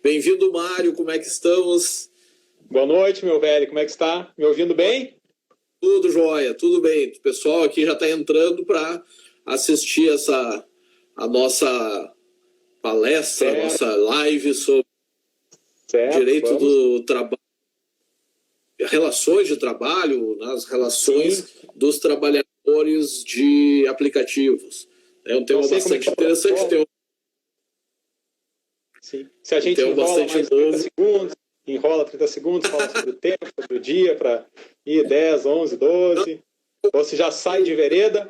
Bem-vindo, Mário, como é que estamos? Boa noite, meu velho, como é que está? Me ouvindo bem? Tudo jóia, tudo bem. O pessoal aqui já está entrando para assistir a nossa palestra, a nossa live sobre direito do trabalho, relações de trabalho, nas relações dos trabalhadores de aplicativos. É um tema bastante interessante. Sim. Se a gente enrola mais 30 segundos, fala sobre o tempo, sobre o dia, para ir 10, 11, 12, ou se já sai de vereda.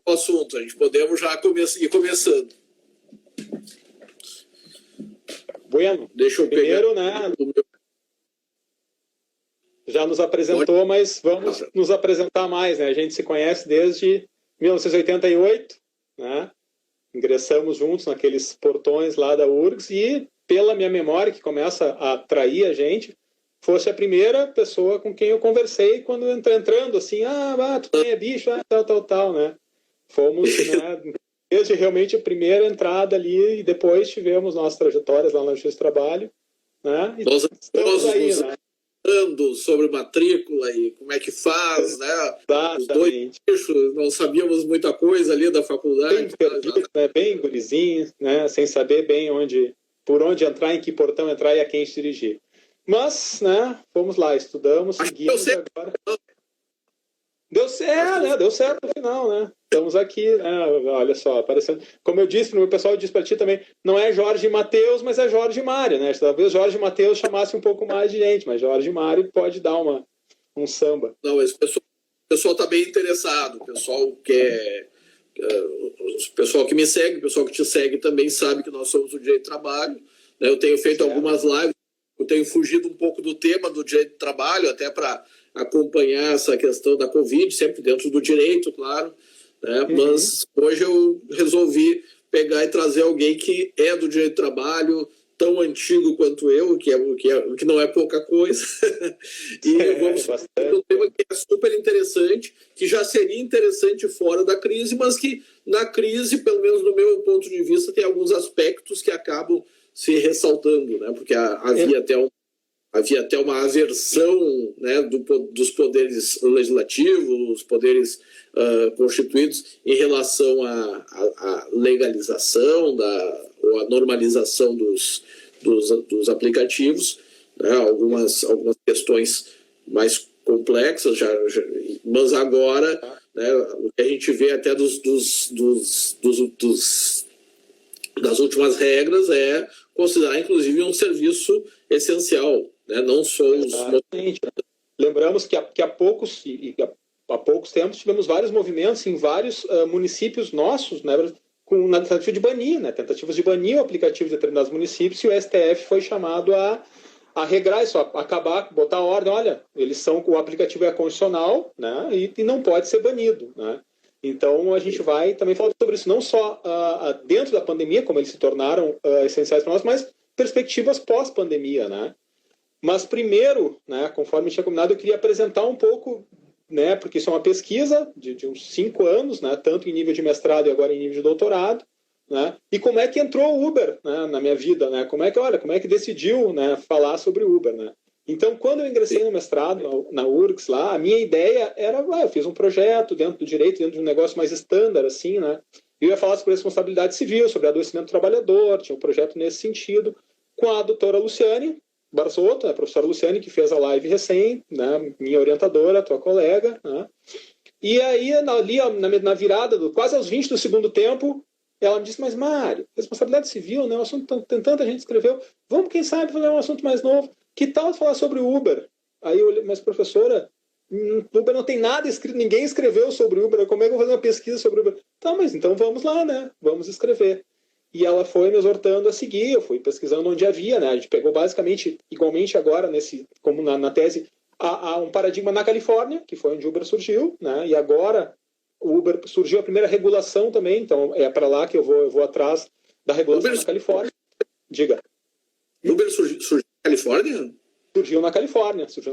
O assunto, a gente podemos já ir começando. Bueno, deixa eu primeiro, né, já nos apresentou, mas vamos nos apresentar mais, né? A gente se conhece desde 1988, né? Ingressamos juntos naqueles portões lá da URGS e, pela minha memória, que começa a atrair a gente, fosse a primeira pessoa com quem eu conversei quando entrando, assim, tu também é bicho, tal, né? Fomos, né, desde realmente a primeira entrada ali e depois tivemos nossas trajetórias lá na Justiça do Trabalho, né? E nós estamos aí, né? Sobre matrícula e como é que faz, né? Exatamente. Os dois bichos, não sabíamos muita coisa ali da faculdade. Bem perdido, né? Bem gurizinho, né? Sem saber bem por onde entrar, em que portão entrar e a quem se dirigir. Mas, né? Fomos lá, estudamos, seguimos agora. Deu certo, né? Deu certo no final, né? Estamos aqui, né? Olha só, aparecendo. Como eu disse, o pessoal disse para ti também, não é Jorge Mateus, mas é Jorge Mário, né? Talvez Jorge Mateus chamasse um pouco mais de gente, mas Jorge Mário pode dar um samba. Não, esse pessoal está bem interessado, o pessoal quer. O pessoal que me segue, o pessoal que te segue também sabe que nós somos o direito do trabalho. Né? Eu tenho feito algumas lives, eu tenho fugido um pouco do tema do direito do trabalho, até para acompanhar essa questão da Covid, sempre dentro do direito, claro. Né? Mas hoje eu resolvi pegar e trazer alguém que é do direito do trabalho, tão antigo quanto eu, que não é pouca coisa. E vamos falar de um tema que é super interessante, que já seria interessante fora da crise, mas que na crise, pelo menos no meu ponto de vista, tem alguns aspectos que acabam se ressaltando, né? Porque havia até uma aversão, né, dos poderes legislativos, os poderes constituídos em relação à legalização ou à normalização dos aplicativos, né, algumas questões mais complexas, mas agora, né, o que a gente vê até das últimas regras é considerar, inclusive, um serviço essencial, né? Não só os... Lembramos que há poucos tempos tivemos vários movimentos em vários municípios nossos, né, na tentativa de banir, né, tentativas de banir o aplicativo de determinados municípios, e o STF foi chamado a regrar isso, a acabar, botar a ordem, olha, o aplicativo é constitucional, né, e não pode ser banido, né. Então, a gente vai também falar sobre isso, não só dentro da pandemia, como eles se tornaram essenciais para nós, mas perspectivas pós-pandemia, né? Mas primeiro, né, conforme tinha combinado, eu queria apresentar um pouco, né, porque isso é uma pesquisa de uns 5 anos, né, tanto em nível de mestrado e agora em nível de doutorado, né, e como é que entrou o Uber, né, na minha vida, né, como é que decidiu, né, falar sobre o Uber, né. Então, quando eu ingressei no mestrado, na URGS lá, a minha ideia era, eu fiz um projeto dentro do direito, dentro de um negócio mais estándar, assim, né? Eu ia falar sobre responsabilidade civil, sobre adoecimento do trabalhador, tinha um projeto nesse sentido, com a doutora Luciane Barzotto, a professora Luciane, que fez a live recém, né? Minha orientadora, tua colega, né? E aí, ali, na virada, quase aos 20 do segundo tempo, ela me disse, mas Mário, responsabilidade civil, né? Um assunto tem tanta gente escreveu, vamos, quem sabe, fazer um assunto mais novo. Que tal falar sobre o Uber? Aí eu olhei, mas professora, Uber não tem nada escrito, ninguém escreveu sobre o Uber, como é que eu vou fazer uma pesquisa sobre o Uber? Tá, mas então vamos lá, né? Vamos escrever. E ela foi me exortando a seguir, eu fui pesquisando onde havia, né? A gente pegou basicamente, igualmente agora, como na tese, há um paradigma na Califórnia, que foi onde o Uber surgiu, né? E agora o Uber surgiu a primeira regulação também, então é para lá que eu vou atrás da regulação na Califórnia. Diga. Uber surgiu na Califórnia? Surgiu na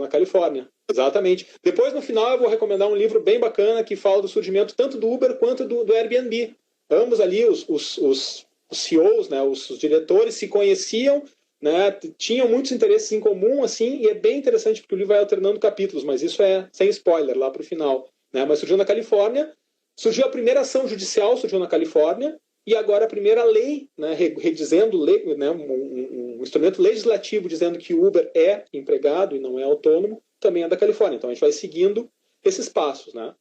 Califórnia, exatamente. Depois, no final, eu vou recomendar um livro bem bacana que fala do surgimento tanto do Uber quanto do Airbnb. Ambos ali, os CEOs, né, os diretores, se conheciam né, tinham muitos interesses em comum, assim, e é bem interessante porque o livro vai alternando capítulos, mas isso é sem spoiler lá para o final, né? Mas surgiu na Califórnia, surgiu a primeira ação judicial, surgiu na Califórnia, e agora a primeira lei, né, redizendo lei, né, um instrumento legislativo dizendo que o Uber é empregado e não é autônomo, também é da Califórnia. Então a gente vai seguindo esses passos, né?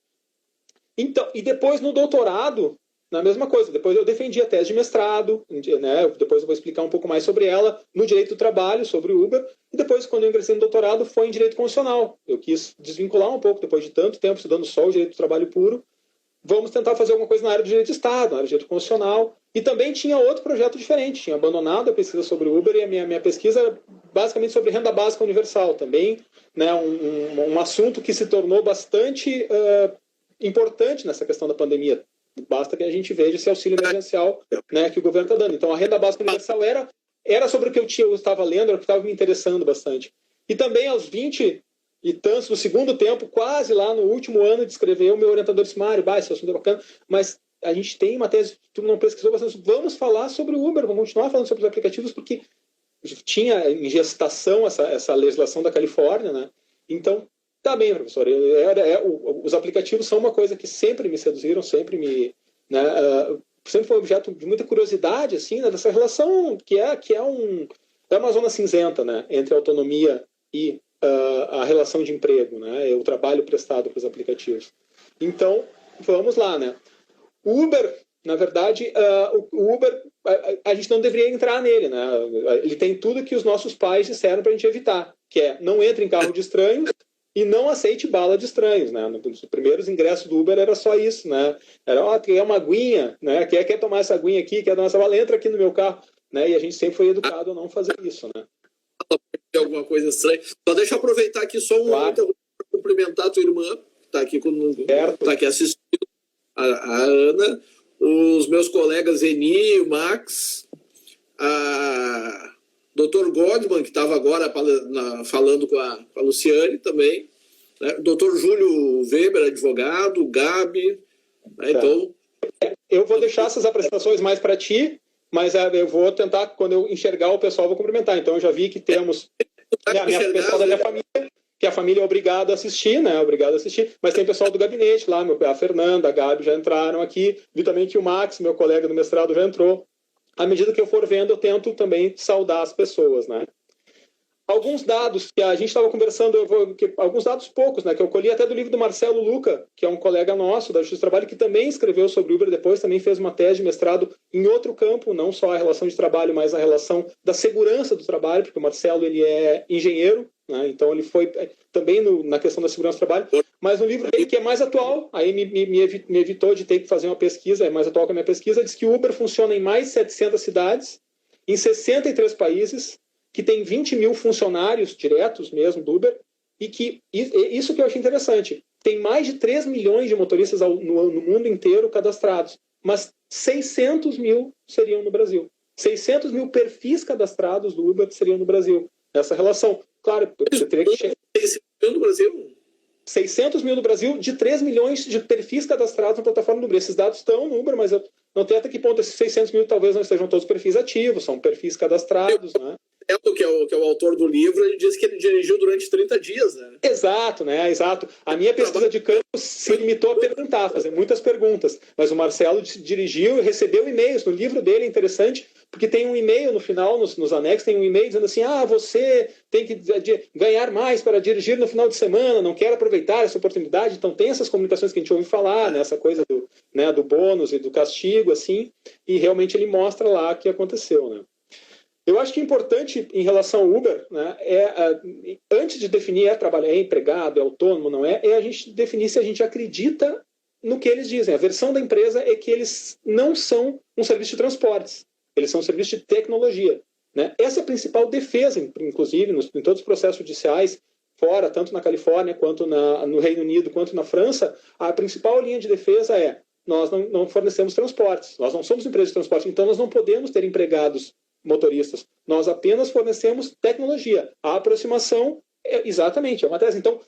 Então, e depois no doutorado, na mesma coisa. Depois eu defendi a tese de mestrado, né? Depois eu vou explicar um pouco mais sobre ela, no direito do trabalho, sobre o Uber. E depois, quando eu ingressei no doutorado, foi em direito constitucional. Eu quis desvincular um pouco, depois de tanto tempo estudando só o direito do trabalho puro. Vamos tentar fazer alguma coisa na área do direito de Estado, na área do direito constitucional. E também tinha outro projeto diferente. Tinha abandonado a pesquisa sobre o Uber e a minha pesquisa era basicamente sobre renda básica universal. Também, né, um assunto que se tornou bastante importante nessa questão da pandemia. Basta que a gente veja esse auxílio emergencial, né, que o governo está dando. Então, a renda básica universal era sobre o que eu estava lendo, era o que estava me interessando bastante. E também, aos 20 e tantos, no segundo tempo, quase lá no último ano de escrever, o meu orientador disse, Mário, esse assunto é bacana, mas a gente tem uma tese, tu não pesquisou bastante, vamos falar sobre o Uber, vamos continuar falando sobre os aplicativos, porque tinha em gestação essa legislação da Califórnia, né? Então, tá bem, professor. Os aplicativos são uma coisa que sempre me seduziram, sempre me, né, sempre foi objeto de muita curiosidade, assim, né, dessa relação que é uma zona cinzenta, né, entre a autonomia e a relação de emprego, né, o trabalho prestado para os aplicativos. Então, vamos lá, né? O Uber, na verdade, o Uber, a gente não deveria entrar nele, né? Ele tem tudo que os nossos pais disseram para a gente evitar, que é não entre em carro de estranhos e não aceite bala de estranhos, né? Nos primeiros ingressos do Uber era só isso, né? Era, quer uma aguinha, né? Quer tomar essa aguinha aqui, quer tomar essa bala, entra aqui no meu carro, né? E a gente sempre foi educado a não fazer isso, né? Alguma coisa estranha. Só deixa eu aproveitar aqui só para cumprimentar a tua irmã, que está aqui conosco, está aqui assistindo, a Ana, os meus colegas Eni, o Max, a Dr. Godman, que estava agora falando com a Luciane também, né? Dr. Júlio Weber, advogado, Gabi, né? Então... Eu vou deixar essas apresentações mais para ti, mas eu vou tentar, quando eu enxergar o pessoal, eu vou cumprimentar. Então, eu já vi que temos o pessoal da minha família, que a família é obrigada a assistir, né? Obrigado a assistir, mas tem pessoal do gabinete lá, a Fernanda, a Gabi já entraram aqui, vi também que o Max, meu colega do mestrado, já entrou. À medida que eu for vendo, eu tento também saudar as pessoas, né? Alguns dados que a gente estava conversando, alguns dados poucos, né, que eu colhi até do livro do Marcelo Luca, que é um colega nosso da Justiça do Trabalho, que também escreveu sobre Uber depois, também fez uma tese de mestrado em outro campo, não só a relação de trabalho, mas a relação da segurança do trabalho, porque o Marcelo ele é engenheiro, né, então ele foi também na questão da segurança do trabalho, mas no livro dele, que é mais atual, aí me evitou de ter que fazer uma pesquisa, é mais atual que a minha pesquisa, diz que o Uber funciona em mais de 700 cidades, em 63 países, que tem 20 mil funcionários diretos mesmo do Uber, e que isso que eu achei interessante, tem mais de 3 milhões de motoristas no mundo inteiro cadastrados, mas 600 mil seriam no Brasil. 600 mil perfis cadastrados do Uber seriam no Brasil. Essa relação, claro, você teria que chegar... 600 mil no Brasil? 600 mil no Brasil, de 3 milhões de perfis cadastrados na plataforma do Uber. Esses dados estão no Uber, mas eu não tenho até que ponto esses 600 mil talvez não estejam todos perfis ativos, são perfis cadastrados, né? Que é o autor do livro, ele disse que ele dirigiu durante 30 dias, né? Exato, né? Exato. A minha pesquisa de campo se limitou a perguntar, a fazer muitas perguntas, mas o Marcelo dirigiu e recebeu e-mails. No livro dele é interessante, porque tem um e-mail no final, nos anexos, tem um e-mail dizendo assim, você tem que ganhar mais para dirigir no final de semana, não quer aproveitar essa oportunidade. Então tem essas comunicações que a gente ouve falar, né? Essa coisa do bônus e do castigo, assim, e realmente ele mostra lá o que aconteceu, né? Eu acho que é importante em relação ao Uber, né, antes de definir trabalhar, empregado, autônomo, não é a gente definir se a gente acredita no que eles dizem. A versão da empresa é que eles não são um serviço de transportes, eles são um serviço de tecnologia, né? Essa é a principal defesa, inclusive, em todos os processos judiciais, fora, tanto na Califórnia, quanto no Reino Unido, quanto na França, a principal linha de defesa é nós não fornecemos transportes, nós não somos empresa de transporte, então nós não podemos ter empregados motoristas. Nós apenas fornecemos tecnologia. A aproximação, exatamente, é uma tese. Então,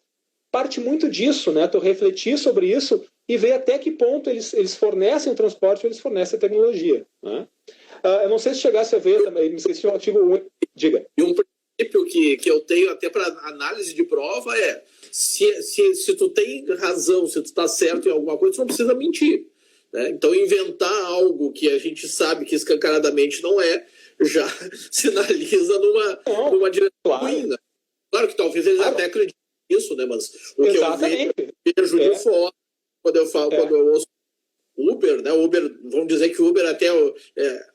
parte muito disso, né? Tu refletir sobre isso e ver até que ponto eles fornecem o transporte ou eles fornecem a tecnologia, né? Eu não sei se chegasse a ver também, me esqueci o artigo 1. Diga. que eu tenho até para análise de prova é se tu tem razão, se tu está certo em alguma coisa, tu não precisa mentir. Né? Então, inventar algo que a gente sabe que escancaradamente não é, já sinaliza numa direção ruim. Né? Claro que talvez eles até acreditem nisso, né? Mas o que eu vejo de fora, quando eu ouço Uber, né? Uber, vamos dizer que Uber até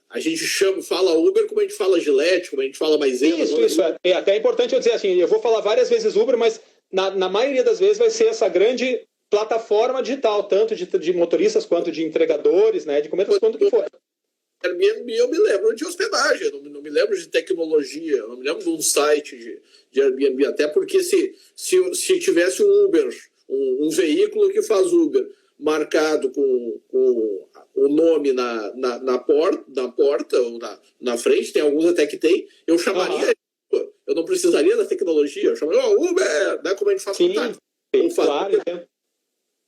a gente fala Uber como a gente fala Gillette, como a gente fala Maisena. Isso. É até importante eu dizer assim, eu vou falar várias vezes Uber, mas na maioria das vezes vai ser essa grande plataforma digital, tanto de motoristas quanto de entregadores, né? De comentários, quanto que for. Airbnb eu me lembro de hospedagem, não me lembro de tecnologia, não me lembro de um site de Airbnb, até porque se tivesse um Uber, um veículo que faz Uber, marcado com o nome na porta ou na frente, tem alguns até que tem, eu chamaria, eu não precisaria da tecnologia, eu chamaria Uber, né, como a gente faz com táxi. Claro,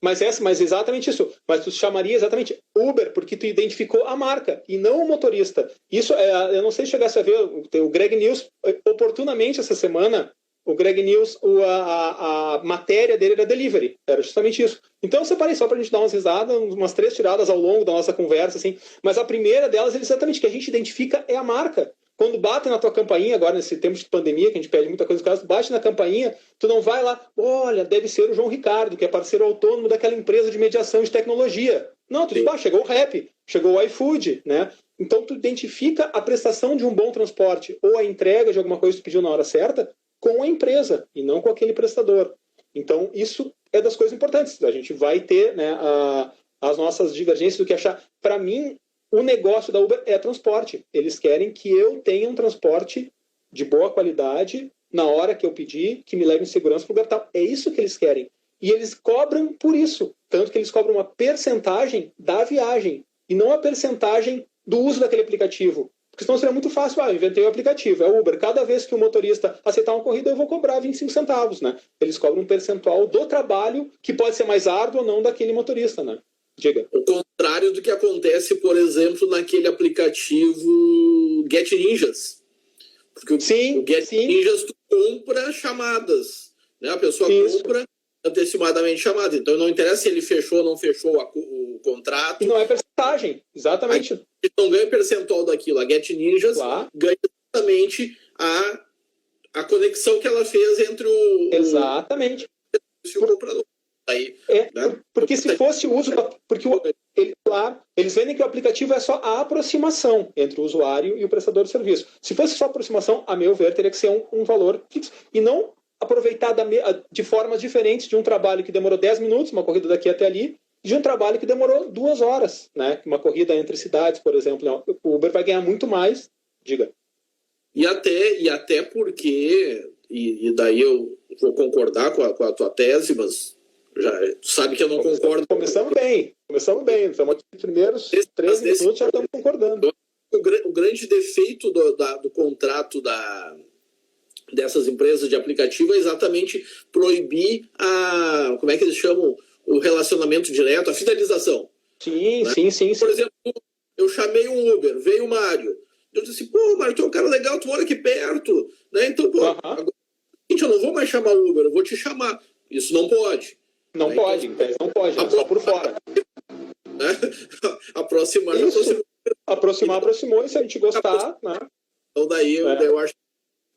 Mas exatamente isso. Mas tu chamaria exatamente Uber porque tu identificou a marca e não o motorista. Isso, eu não sei se chegasse a ver, o Greg News, oportunamente essa semana, o Greg News, a matéria dele era delivery. Era justamente isso. Então eu separei só pra gente dar umas risadas, umas 3 tiradas ao longo da nossa conversa, assim. Mas a primeira delas é exatamente que a gente identifica é a marca. Quando bate na tua campainha, agora nesse tempo de pandemia, que a gente pede muita coisa no caso, tu bate na campainha, tu não vai lá, olha, deve ser o João Ricardo, que é parceiro autônomo daquela empresa de mediação de tecnologia. Não, tu diz, chegou o Rap, chegou o iFood, né? Então tu identifica a prestação de um bom transporte ou a entrega de alguma coisa que tu pediu na hora certa com a empresa e não com aquele prestador. Então isso é das coisas importantes. A gente vai ter, né, as nossas divergências do que achar. Para mim, o negócio da Uber é transporte. Eles querem que eu tenha um transporte de boa qualidade na hora que eu pedir, que me leve em segurança para o lugar tal. É isso que eles querem. E eles cobram por isso. Tanto que eles cobram uma percentagem da viagem e não a percentagem do uso daquele aplicativo. Porque senão seria muito fácil. Eu inventei o aplicativo, é Uber. Cada vez que o motorista aceitar uma corrida, eu vou cobrar 25 centavos. Né? Eles cobram um percentual do trabalho que pode ser mais árduo ou não daquele motorista. Né? Diga. O contrário do que acontece, por exemplo, naquele aplicativo Get Ninjas. Porque o Get Ninjas tu compra chamadas. Né? A pessoa compra antecipadamente chamada. Então não interessa se ele fechou ou não fechou o contrato. E não é percentagem, exatamente. Ele não ganha percentual daquilo. A Get Ninjas ganha exatamente a conexão que ela fez entre o... Exatamente. E o comprador. Aí, né? Porque se fosse o uso... eles vendem que o aplicativo é só a aproximação entre o usuário e o prestador de serviço. Se fosse só a aproximação, a meu ver, teria que ser um valor fixo. E não aproveitar de formas diferentes de um trabalho que demorou 10 minutos, uma corrida daqui até ali, de um trabalho que demorou 2 horas. Né? Uma corrida entre cidades, por exemplo. O Uber vai ganhar muito mais. Diga. E até porque... E daí eu vou concordar com a tua tese, mas... Tu sabe que eu não concordo. Começamos bem. Estamos aqui nos primeiros 3 minutos, já estamos concordando. O grande defeito do contrato dessas empresas de aplicativo é exatamente proibir como é que eles chamam? O relacionamento direto, a fidelização. Sim, né? Sim. Por exemplo, eu chamei um Uber, veio o Mário. Eu disse assim, Mário, tu é um cara legal, tu mora aqui perto. Né? Então, agora, eu não vou mais chamar Uber, eu vou te chamar. Isso não pode. Não pode, só por fora. Aproximou, e se a gente gostar, né? Então daí eu acho.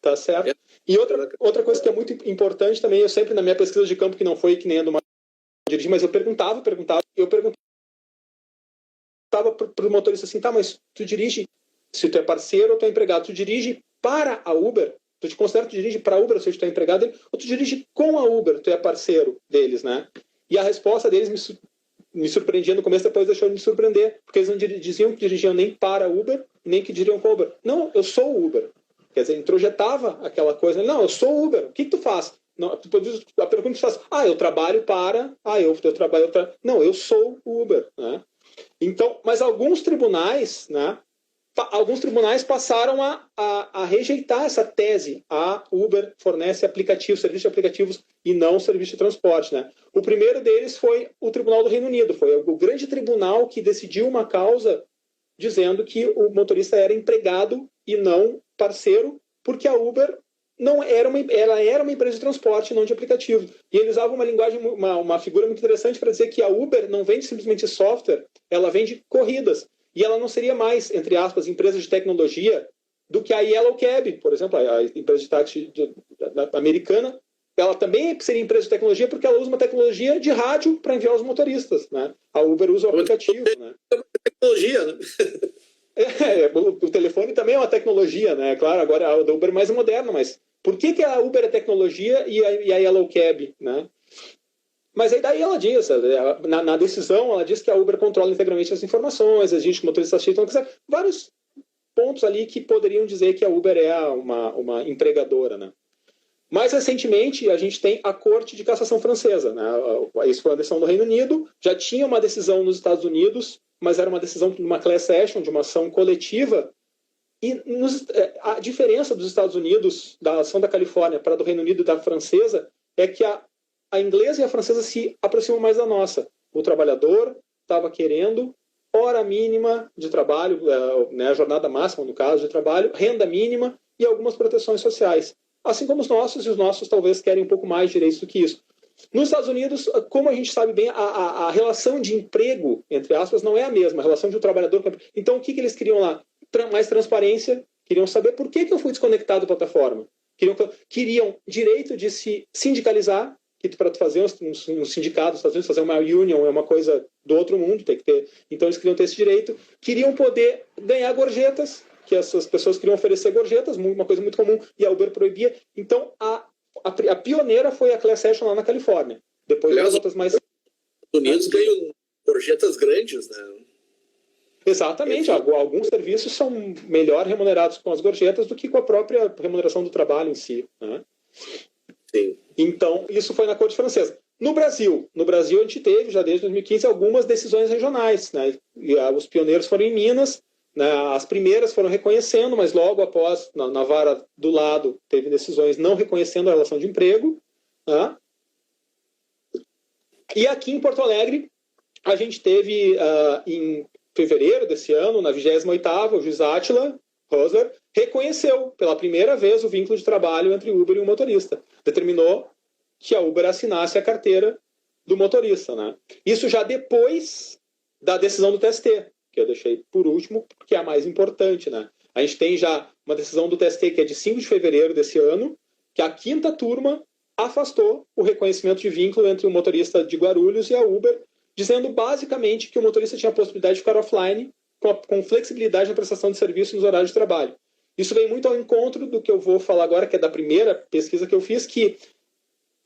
Tá certo. E outra coisa que é muito importante também, eu sempre na minha pesquisa de campo, que não foi que nem a do dirigir, mas eu perguntava pro motorista assim, tá, mas tu dirige, se tu é parceiro ou tu é empregado, tu dirige para a Uber? Tu te considera que tu dirige para a Uber, se tu é empregado dele, ou tu dirige com a Uber, tu é parceiro deles, né? E a resposta deles me surpreendia no começo, depois deixou de me surpreender, porque eles não diziam que dirigiam nem para a Uber, nem que dirigiam com a Uber. Não, eu sou o Uber. Quer dizer, introjetava aquela coisa, não, eu sou o Uber, o que tu faz? Não, a pergunta que tu faz, eu trabalho para, eu trabalho para... Não, eu sou o Uber, né? Então, mas alguns tribunais, né? Alguns tribunais passaram a rejeitar essa tese. A Uber fornece aplicativos, serviços de aplicativos e não serviço de transporte. Né? O primeiro deles foi o Tribunal do Reino Unido. Foi o grande tribunal que decidiu uma causa dizendo que o motorista era empregado e não parceiro, porque a Uber ela era uma empresa de transporte, não de aplicativo. E ele usava uma linguagem, uma figura muito interessante para dizer que a Uber não vende simplesmente software, ela vende corridas. E ela não seria mais, entre aspas, empresa de tecnologia do que a Yellow Cab, por exemplo, a empresa de táxi americana. Ela também seria empresa de tecnologia porque ela usa uma tecnologia de rádio para enviar os motoristas, né? A Uber usa o aplicativo, né? Tecnologia, né? O telefone também é uma tecnologia, né? Claro, agora a da Uber é mais moderna, mas por que a Uber é tecnologia e a Yellow Cab, né? Mas aí daí ela diz, na decisão, ela diz que a Uber controla integralmente as informações, exige que o motorista assista, vários pontos ali que poderiam dizer que a Uber é uma empregadora, né? Mais recentemente, a gente tem a Corte de Cassação Francesa, né? Isso foi uma decisão do Reino Unido, já tinha uma decisão nos Estados Unidos, mas era uma decisão de uma class action, de uma ação coletiva, e a diferença dos Estados Unidos, da ação da Califórnia para a do Reino Unido e da francesa, é que a inglesa e a francesa se aproximam mais da nossa. O trabalhador estava querendo hora mínima de trabalho, né, a jornada máxima, no caso, de trabalho, renda mínima e algumas proteções sociais. Assim como os nossos talvez querem um pouco mais direitos do que isso. Nos Estados Unidos, como a gente sabe bem, a relação de emprego, entre aspas, não é a mesma, a relação de um trabalhador... Então, o que eles queriam lá? Mais transparência, queriam saber por que eu fui desconectado da plataforma. Queriam direito de se sindicalizar, que para fazer um sindicato, fazer uma union é uma coisa do outro mundo, tem que ter. Então eles queriam ter esse direito, queriam poder ganhar gorjetas, que essas pessoas queriam oferecer gorjetas, uma coisa muito comum, e a Uber proibia. Então a pioneira foi a class action lá na Califórnia. Depois as outras mais... Os Estados Unidos ganham gorjetas grandes, né? Exatamente, alguns serviços são melhor remunerados com as gorjetas do que com a própria remuneração do trabalho em si, né? Sim. Então, isso foi na Corte Francesa. No Brasil a gente teve, já desde 2015, algumas decisões regionais, né? E, os pioneiros foram em Minas, né? As primeiras foram reconhecendo, mas logo após, na vara do lado, teve decisões não reconhecendo a relação de emprego, né? E aqui em Porto Alegre, a gente teve, em fevereiro desse ano, na 28ª, o juiz Átila Rosler reconheceu pela primeira vez o vínculo de trabalho entre o Uber e o motorista. Determinou que a Uber assinasse a carteira do motorista, né? Isso já depois da decisão do TST, que eu deixei por último, porque é a mais importante, né? A gente tem já uma decisão do TST que é de 5 de fevereiro desse ano, que a 5ª turma afastou o reconhecimento de vínculo entre o motorista de Guarulhos e a Uber, dizendo basicamente que o motorista tinha a possibilidade de ficar offline com flexibilidade na prestação de serviço nos horários de trabalho. Isso vem muito ao encontro do que eu vou falar agora, que é da primeira pesquisa que eu fiz, que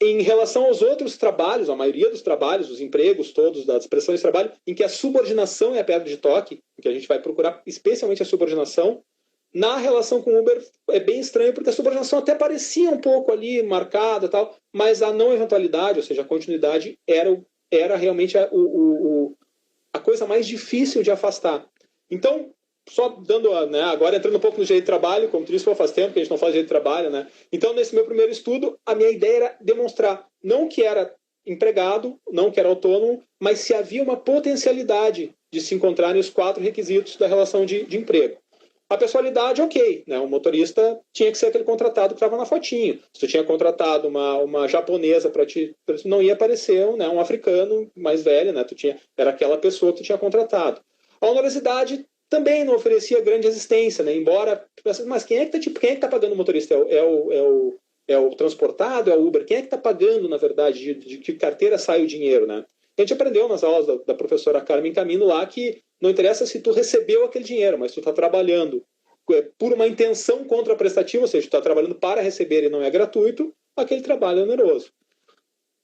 em relação aos outros trabalhos, a maioria dos trabalhos, os empregos todos, das prestações de trabalho, em que a subordinação é a pedra de toque, em que a gente vai procurar especialmente a subordinação, na relação com o Uber é bem estranho, porque a subordinação até parecia um pouco ali marcada, tal, mas a não eventualidade, ou seja, a continuidade, era realmente a coisa mais difícil de afastar. Então, só dando, né, agora entrando um pouco no direito de trabalho, como tu disse, faz tempo que a gente não faz direito de trabalho, né? Então, nesse meu primeiro estudo, a minha ideia era demonstrar não que era empregado, não que era autônomo, mas se havia uma potencialidade de se encontrarem os 4 requisitos da relação de emprego. A pessoalidade, ok, né? O motorista tinha que ser aquele contratado que estava na fotinho. Se tu tinha contratado uma japonesa para ti, não ia aparecer, né, um africano mais velho, né? Era aquela pessoa que tu tinha contratado. A onerosidade também não oferecia grande resistência, né? Embora, mas quem é que está pagando o motorista? É o transportado? É o Uber? Quem é que está pagando, na verdade, de que carteira sai o dinheiro, né? A gente aprendeu nas aulas da professora Carmen Camino lá que não interessa se tu recebeu aquele dinheiro, mas tu está trabalhando por uma intenção contraprestativa, ou seja, tu está trabalhando para receber e não é gratuito, aquele trabalho é oneroso.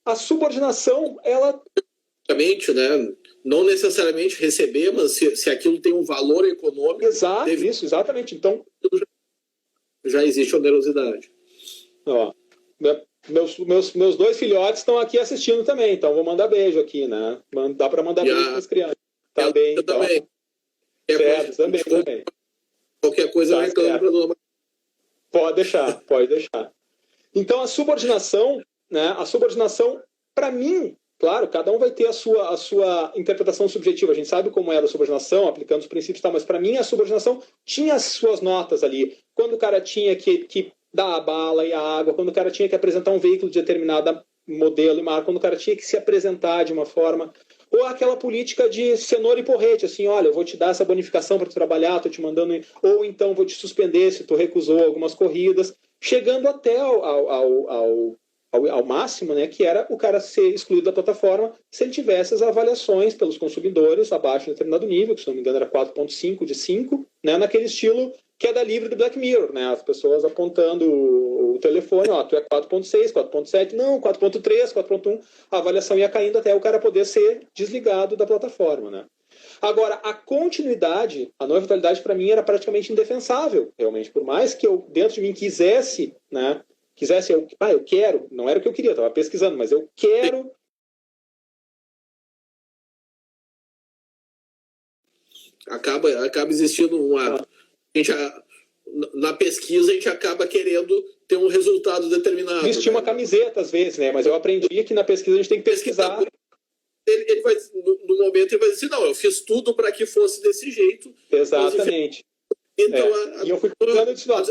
A subordinação, ela... Né? Não necessariamente receber, mas se aquilo tem um valor econômico... Exato, isso, exatamente. Então... Já existe onerosidade. Ó, meus 2 filhotes estão aqui assistindo também, então vou mandar beijo aqui, né? Dá para mandar beijo para as crianças. Tá bem, eu então. também. Certo, também. Qualquer coisa eu reclamo para dona. Pode deixar. Então, a subordinação, né? A subordinação, para mim, claro, cada um vai ter a sua interpretação subjetiva. A gente sabe como era a subordinação, aplicando os princípios e tal, mas para mim a subordinação tinha as suas notas ali. Quando o cara tinha que dar a bala e a água, quando o cara tinha que apresentar um veículo de determinada modelo e marca, quando o cara tinha que se apresentar de uma forma, ou aquela política de cenoura e porrete, assim, olha, eu vou te dar essa bonificação para tu trabalhar, estou te mandando, ou então vou te suspender se tu recusou algumas corridas, chegando até ao máximo, né, que era o cara ser excluído da plataforma se ele tivesse as avaliações pelos consumidores abaixo de determinado nível, que se não me engano era 4.5 de 5, né, naquele estilo queda livre do Black Mirror, né, as pessoas apontando o telefone, ó, tu é 4.6, 4.7, não, 4.3, 4.1, a avaliação ia caindo até o cara poder ser desligado da plataforma, né. Agora, a continuidade, a não eventualidade para mim era praticamente indefensável, realmente, por mais que eu, dentro de mim, quisesse, né, eu quero, não era o que eu queria, eu estava pesquisando, mas eu quero. Acaba existindo na pesquisa a gente acaba querendo ter um resultado determinado. Vestir uma camiseta às vezes, né? Mas eu aprendi que na pesquisa a gente tem que pesquisar. Ele vai, no momento ele vai dizer, não, eu fiz tudo para que fosse desse jeito. Exatamente. Então, e eu fui procurando isso lá.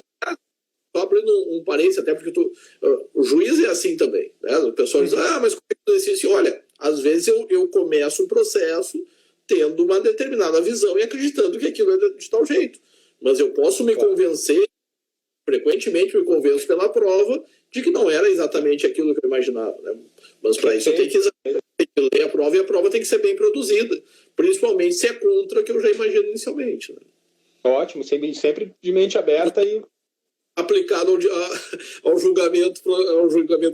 Só abrindo um parênteses, até porque o juiz é assim também, né? O pessoal diz, mas como é que tu decide? Olha, às vezes eu começo um processo tendo uma determinada visão e acreditando que aquilo é de tal jeito. Mas eu posso me convencer, frequentemente me convenço pela prova, de que não era exatamente aquilo que eu imaginava, né? Mas para isso eu tenho que ler a prova, e a prova tem que ser bem produzida, principalmente se é contra o que eu já imagino inicialmente, né? Ótimo, sempre de mente aberta e aplicado ao julgamento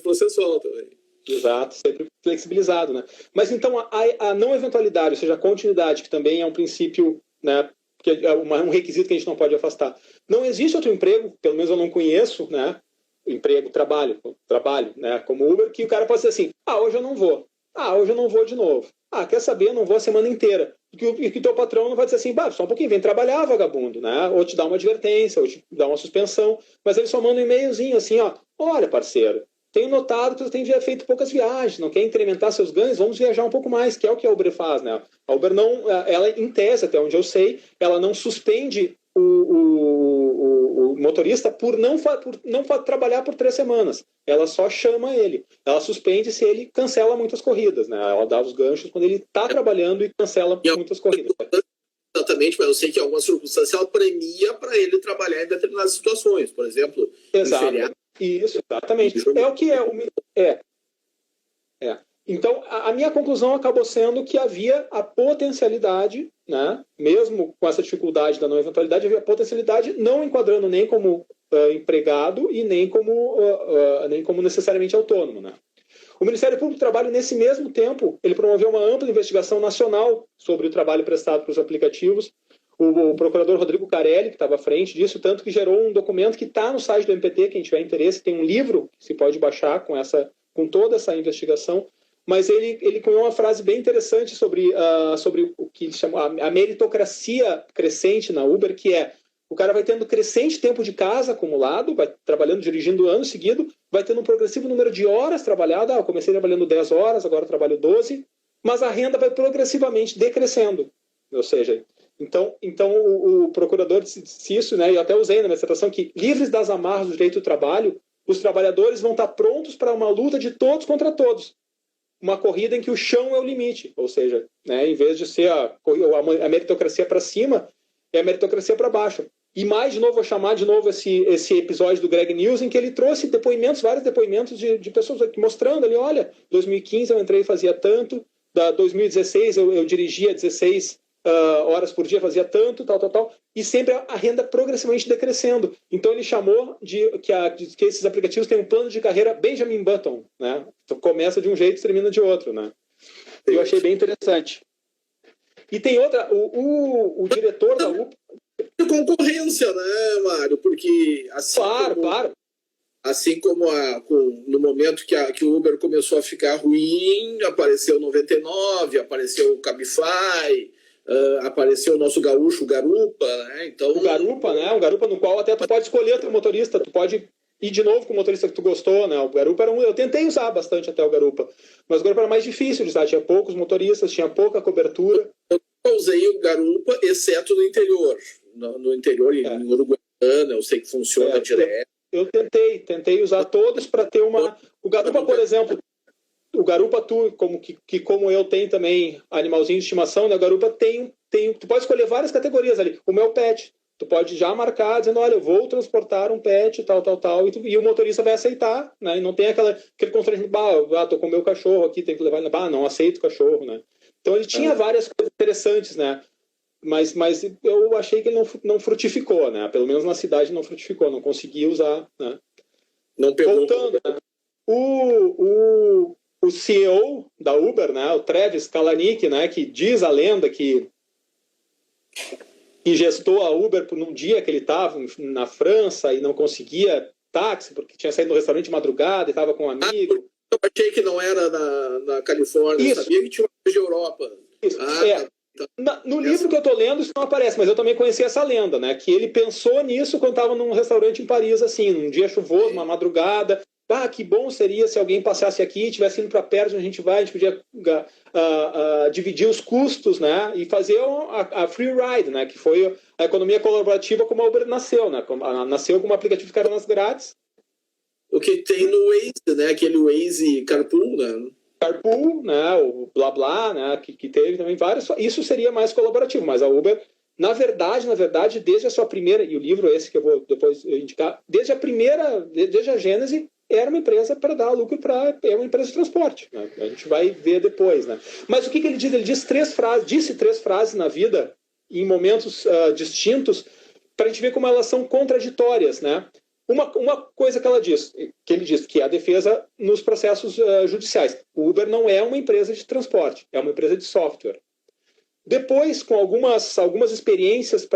processual também. Exato, sempre flexibilizado, né? Mas então a não eventualidade, ou seja, a continuidade, que também é um princípio, né, que é um requisito que a gente não pode afastar. Não existe outro emprego, pelo menos eu não conheço, né, trabalho, né, como Uber, que o cara pode dizer assim, hoje eu não vou. Hoje eu não vou de novo. Quer saber, eu não vou a semana inteira. E que o teu patrão não vai dizer assim, só um pouquinho, vem trabalhar, vagabundo, né? Ou te dá uma advertência, ou te dá uma suspensão. Mas ele só manda um e-mailzinho assim, olha, parceiro, tenho notado que você tem feito poucas viagens, não quer incrementar seus ganhos, vamos viajar um pouco mais, que é o que a Uber faz, né? A Uber não, ela em tese, até onde eu sei, ela não suspende o motorista por não trabalhar por 3 semanas. Ela só chama ele. Ela suspende se ele cancela muitas corridas, né? Ela dá os ganchos quando ele está trabalhando e cancela muitas corridas. Exatamente, mas eu sei que em algumas circunstâncias ela premia para ele trabalhar em determinadas situações, por exemplo, exato. Isso, exatamente. É o que é. Então, a minha conclusão acabou sendo que havia a potencialidade, né, mesmo com essa dificuldade da não eventualidade, havia a potencialidade, não enquadrando nem como empregado e nem como necessariamente autônomo, né. O Ministério Público do Trabalho, nesse mesmo tempo, ele promoveu uma ampla investigação nacional sobre o trabalho prestado pelos aplicativos. O procurador Rodrigo Carelli, que estava à frente disso, tanto que gerou um documento que está no site do MPT, quem tiver interesse, tem um livro que se pode baixar com toda essa investigação. Mas ele cunhou uma frase bem interessante sobre o que ele chamou a meritocracia crescente na Uber, que é o cara vai tendo crescente tempo de casa acumulado, vai trabalhando, dirigindo anos seguido, vai tendo um progressivo número de horas trabalhadas. Eu comecei trabalhando 10 horas, agora trabalho 12, mas a renda vai progressivamente decrescendo. Ou seja, então o procurador disse isso, né, e eu até usei na minha citação, que livres das amarras do direito do trabalho, os trabalhadores vão estar prontos para uma luta de todos contra todos. Uma corrida em que o chão é o limite, ou seja, né, em vez de ser a meritocracia para cima, é a meritocracia para baixo. E mais, de novo, vou chamar de novo esse episódio do Greg News, em que ele trouxe vários depoimentos de pessoas aqui, mostrando ali, olha, 2015 eu entrei e fazia tanto, 2016 eu dirigia 16 horas por dia, fazia tanto, tal, e sempre a renda progressivamente decrescendo. Então ele chamou que esses aplicativos têm um plano de carreira Benjamin Button, né? Então, começa de um jeito e termina de outro, né? Eu achei bem interessante. E tem outra, o diretor da UPA... Concorrência, né, Mário? Porque assim, claro. Assim como no momento que o Uber começou a ficar ruim, apareceu o 99, apareceu o Cabify, apareceu o nosso gaúcho, o Garupa, né? Então, o Garupa, né? O Garupa, no qual até tu pode escolher teu motorista, tu pode ir de novo com o motorista que tu gostou, né? O Garupa eu tentei usar bastante até o Garupa, mas o Garupa era mais difícil de usar, tinha poucos motoristas, tinha pouca cobertura. Eu usei o Garupa, exceto no interior. No interior, em Uruguaiana, eu sei que funciona direto. Eu tentei usar todos para ter uma... O Garupa, por exemplo, o Garupa, como eu tenho também animalzinho de estimação, né? O Garupa tu pode escolher várias categorias ali. O meu pet, tu pode já marcar dizendo, olha, eu vou transportar um pet, tal, e o motorista vai aceitar, né? E não tem aquele constrangimento, tô com o meu cachorro aqui, tem que levar ele, não aceito o cachorro, né? Então ele tinha várias coisas interessantes, né? Mas eu achei que ele não frutificou, né? Pelo menos na cidade não frutificou, não consegui usar, né? Não pegou. Voltando, né? O CEO da Uber, né? O Travis Kalanick, né? Que diz a lenda que gestou a Uber num dia que ele estava na França e não conseguia táxi porque tinha saído do restaurante de madrugada e estava com um amigo. Eu achei que não era na Califórnia, eu sabia que tinha uma de Europa. Isso. No livro que eu estou lendo isso não aparece, mas eu também conheci essa lenda, né? Que ele pensou nisso quando estava num restaurante em Paris, assim, num dia chuvoso, uma madrugada. Que bom seria se alguém passasse aqui, estivesse indo para perto onde a gente vai, a gente podia dividir os custos, né? E fazer a free ride, né? Que foi a economia colaborativa como a Uber nasceu, né? Nasceu como um aplicativo de caronas grátis. O que tem no Waze, né? Aquele Waze Carpool, né? Carpool, né? O Blá Blá, né? Que teve também vários. Isso seria mais colaborativo, mas a Uber, na verdade, desde a sua primeira, e o livro esse que eu vou depois indicar, desde a Gênese, era uma empresa para dar lucro é uma empresa de transporte, né? A gente vai ver depois, né? Mas o que ele diz? Ele disse três frases na vida, em momentos distintos, para a gente ver como elas são contraditórias, né? Uma coisa que ele diz, que é a defesa nos processos judiciais. O Uber não é uma empresa de transporte, é uma empresa de software. Depois, com algumas experiências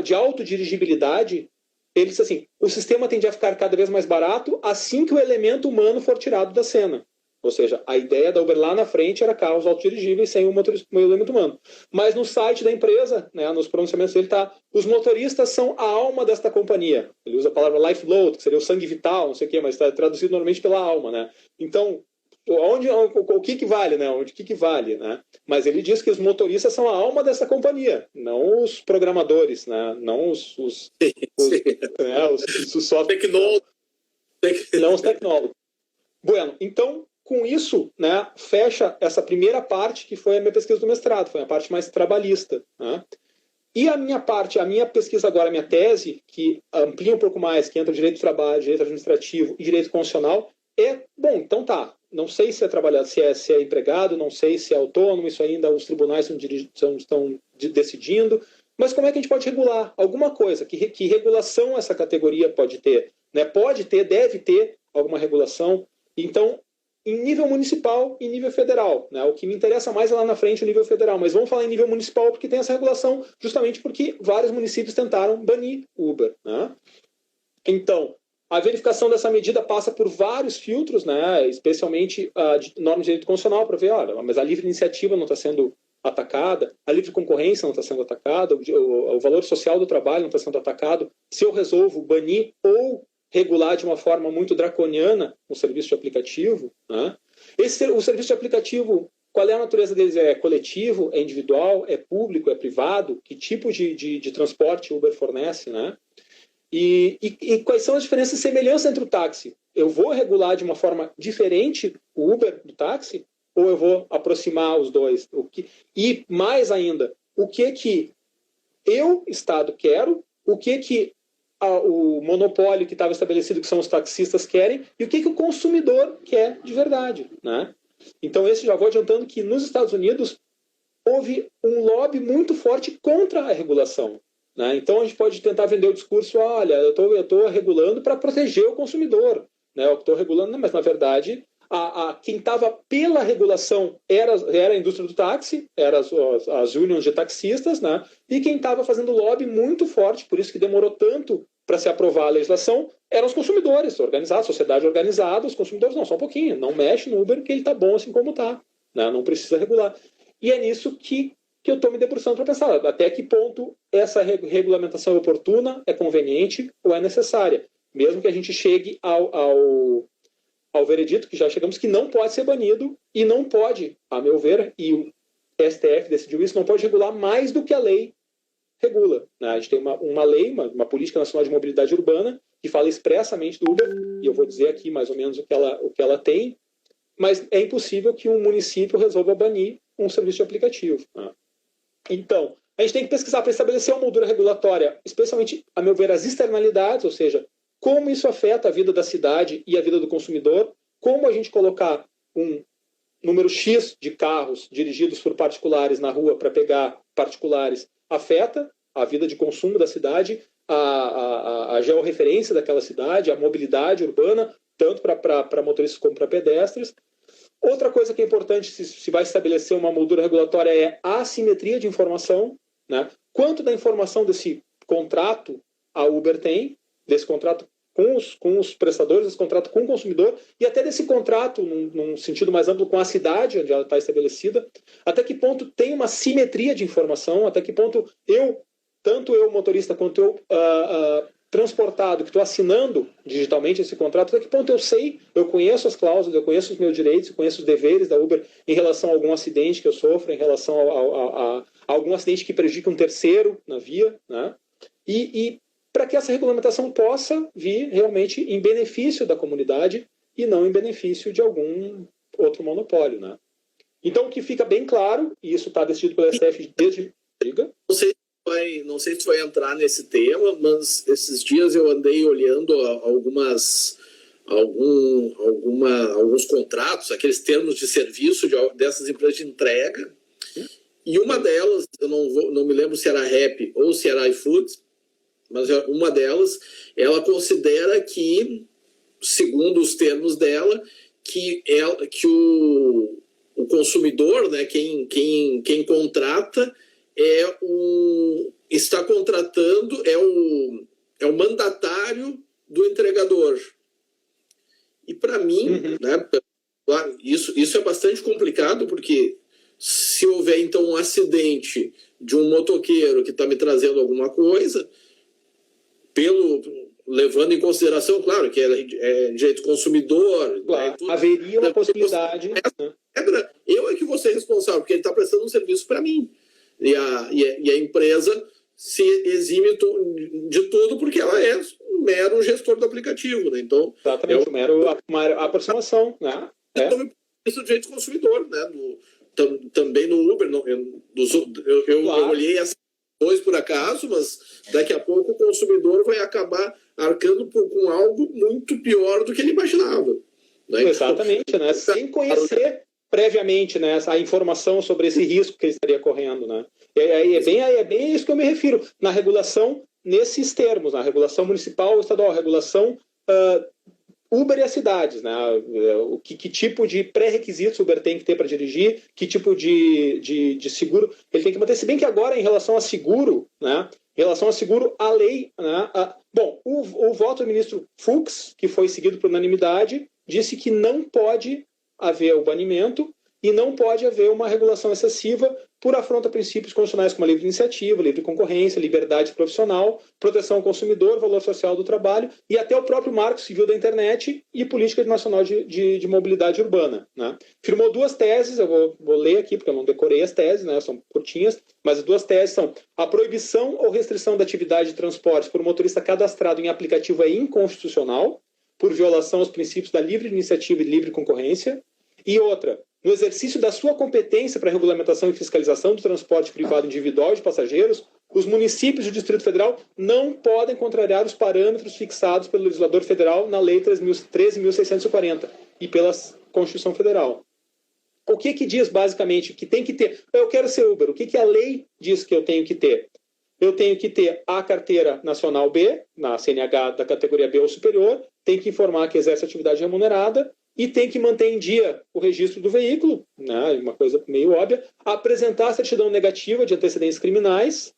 de autodirigibilidade, ele disse assim, o sistema tende a ficar cada vez mais barato assim que o elemento humano for tirado da cena. Ou seja, a ideia da Uber lá na frente era carros autodirigíveis sem um elemento humano. Mas no site da empresa, né, nos pronunciamentos dele os motoristas são a alma desta companhia. Ele usa a palavra lifeblood, que seria o sangue vital, não sei o quê, mas está traduzido normalmente pela alma, né? Então, o que vale, né? O que vale, né? Mas ele diz que os motoristas são a alma dessa companhia, não os programadores, né? Não os tecnólogos. Não os tecnólogos. Bueno, então, com isso, né, fecha essa primeira parte que foi a minha pesquisa do mestrado, foi a parte mais trabalhista, né? E a minha pesquisa agora, a minha tese, que amplia um pouco mais, que entra direito do trabalho, direito administrativo e direito constitucional, então não sei se é trabalhado, se é empregado, não sei se é autônomo, isso ainda os tribunais estão decidindo, mas como é que a gente pode regular alguma coisa? Que regulação essa categoria pode ter? Né? Deve ter alguma regulação. Então, em nível municipal e nível federal. Né? O que me interessa mais é lá na frente o nível federal, mas vamos falar em nível municipal porque tem essa regulação justamente porque vários municípios tentaram banir Uber. Né? Então, a verificação dessa medida passa por vários filtros, né? Especialmente de normas de direito constitucional, para ver, olha, mas a livre iniciativa não está sendo atacada, a livre concorrência não está sendo atacada, o valor social do trabalho não está sendo atacado. Se eu resolvo banir ou regular de uma forma muito draconiana o serviço de aplicativo, né? O serviço de aplicativo, qual é a natureza deles? É coletivo, é individual, é público, é privado? Que tipo de transporte o Uber fornece, né? E quais são as diferenças e semelhanças entre o táxi? Eu vou regular de uma forma diferente o Uber do táxi? Ou eu vou aproximar os dois? E mais ainda, o que eu, Estado, quero? O que o monopólio que estava estabelecido, que são os taxistas, querem? E o que o consumidor quer de verdade? Né? Então, já vou adiantando que nos Estados Unidos houve um lobby muito forte contra a regulação. Né? Então a gente pode tentar vender o discurso, olha, eu estou regulando para proteger o consumidor, né? Eu estou regulando, mas na verdade quem estava pela regulação era a indústria do táxi, eram as unions de taxistas, né? E quem estava fazendo lobby muito forte, por isso que demorou tanto para se aprovar a legislação, eram os consumidores organizados, sociedade organizada, os consumidores, não, só um pouquinho, não mexe no Uber que ele está bom assim como está, né? Não precisa regular. E é nisso que eu estou me debruçando para pensar até que ponto essa regulamentação é oportuna, é conveniente ou é necessária. Mesmo que a gente chegue ao veredito, que já chegamos, que não pode ser banido e não pode, a meu ver, e o STF decidiu isso, não pode regular mais do que a lei regula. Né? A gente tem uma lei, uma política nacional de mobilidade urbana, que fala expressamente do Uber, e eu vou dizer aqui mais ou menos o que ela tem, mas é impossível que um município resolva banir um serviço de aplicativo. Né? Então, a gente tem que pesquisar para estabelecer uma moldura regulatória, especialmente, a meu ver, as externalidades, ou seja, como isso afeta a vida da cidade e a vida do consumidor, como a gente colocar um número X de carros dirigidos por particulares na rua para pegar particulares afeta a vida de consumo da cidade, a georreferência daquela cidade, a mobilidade urbana, tanto para motoristas como para pedestres. Outra coisa que é importante, se vai estabelecer uma moldura regulatória, é a assimetria de informação. Né? Quanto da informação desse contrato a Uber tem, desse contrato com os prestadores, desse contrato com o consumidor, e até desse contrato, num sentido mais amplo, com a cidade onde ela está estabelecida, até que ponto tem uma simetria de informação, até que ponto tanto eu, motorista, quanto eu, transportado, que estou assinando digitalmente esse contrato, até que ponto eu conheço as cláusulas, eu conheço os meus direitos, eu conheço os deveres da Uber em relação a algum acidente que eu sofro, em relação a algum acidente que prejudique um terceiro na via, né? E para que essa regulamentação possa vir realmente em benefício da comunidade e não em benefício de algum outro monopólio, né? Então, o que fica bem claro, e isso está decidido pelo SF desde... Diga. Não sei se tu vai entrar nesse tema, mas esses dias eu andei olhando alguns contratos, aqueles termos de serviço dessas empresas de entrega, e uma delas, eu não me lembro se era Rappi ou se era iFood, mas uma delas, ela considera que, segundo os termos dela, que o consumidor, né, quem contrata, está contratando, é o mandatário do entregador. E para mim, né, claro, isso é bastante complicado, porque se houver então um acidente de um motoqueiro que está me trazendo alguma coisa, levando em consideração, claro, que é direito do consumidor. Claro, né, haveria uma possibilidade. Eu é que vou ser responsável, porque ele está prestando um serviço para mim. E a empresa se exime de tudo porque ela é um mero gestor do aplicativo. Né? Então, exatamente, uma aproximação. Né? Isso é direito do consumidor. Né? Também no Uber, eu olhei essas dois por acaso, mas daqui a pouco o consumidor vai acabar arcando com algo muito pior do que ele imaginava. Né? Exatamente, então, né? Sem conhecer previamente, né, a informação sobre esse risco que ele estaria correndo. Né? É bem isso que eu me refiro, na regulação nesses termos, na regulação municipal, estadual, regulação Uber e as cidades, né? Que tipo de pré-requisitos o Uber tem que ter para dirigir, que tipo de seguro ele tem que manter, se bem que agora, em relação a seguro, né? Em relação a seguro, a lei... Né? Bom, o voto do ministro Fux, que foi seguido por unanimidade, disse que não pode haver o banimento e não pode haver uma regulação excessiva por afronta a princípios constitucionais como a livre iniciativa, livre concorrência, liberdade profissional, proteção ao consumidor, valor social do trabalho e até o próprio Marco Civil da Internet e Política Nacional de Mobilidade Urbana. Né? Firmou duas teses, eu vou ler aqui porque eu não decorei as teses, né? São curtinhas, mas as duas teses são: a proibição ou restrição da atividade de transportes por motorista cadastrado em aplicativo é inconstitucional, por violação aos princípios da livre iniciativa e livre concorrência. E outra, no exercício da sua competência para regulamentação e fiscalização do transporte privado individual de passageiros, os municípios do Distrito Federal não podem contrariar os parâmetros fixados pelo legislador federal na Lei 13.640 e pela Constituição Federal. O que diz, basicamente, que tem que ter? Eu quero ser Uber. O que a lei diz que eu tenho que ter? Eu tenho que ter a carteira nacional B, na CNH da categoria B ou superior, tem que informar que exerce atividade remunerada e tem que manter em dia o registro do veículo, né, uma coisa meio óbvia, apresentar a certidão negativa de antecedentes criminais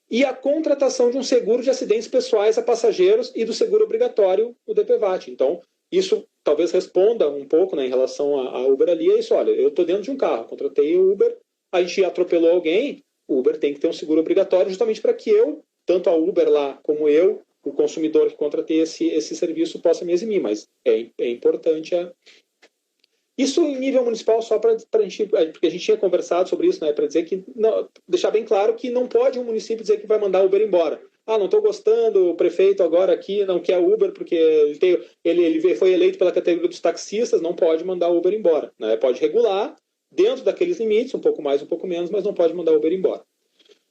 e a contratação de um seguro de acidentes pessoais a passageiros e do seguro obrigatório, o DPVAT. Então, isso talvez responda um pouco, né, em relação a Uber ali, é isso: olha, eu estou dentro de um carro, contratei o Uber, a gente atropelou alguém, o Uber tem que ter um seguro obrigatório justamente para que eu, tanto a Uber lá como eu, o consumidor que contratei esse serviço, possa me eximir. Mas é importante isso em nível municipal, só para a gente, porque a gente tinha conversado sobre isso, né, para dizer que deixar bem claro que não pode um município dizer que vai mandar o Uber embora. não estou gostando, o prefeito agora aqui não quer Uber porque ele foi eleito pela categoria dos taxistas, não pode mandar o Uber embora. Né? Pode regular dentro daqueles limites, um pouco mais, um pouco menos, mas não pode mandar o Uber embora.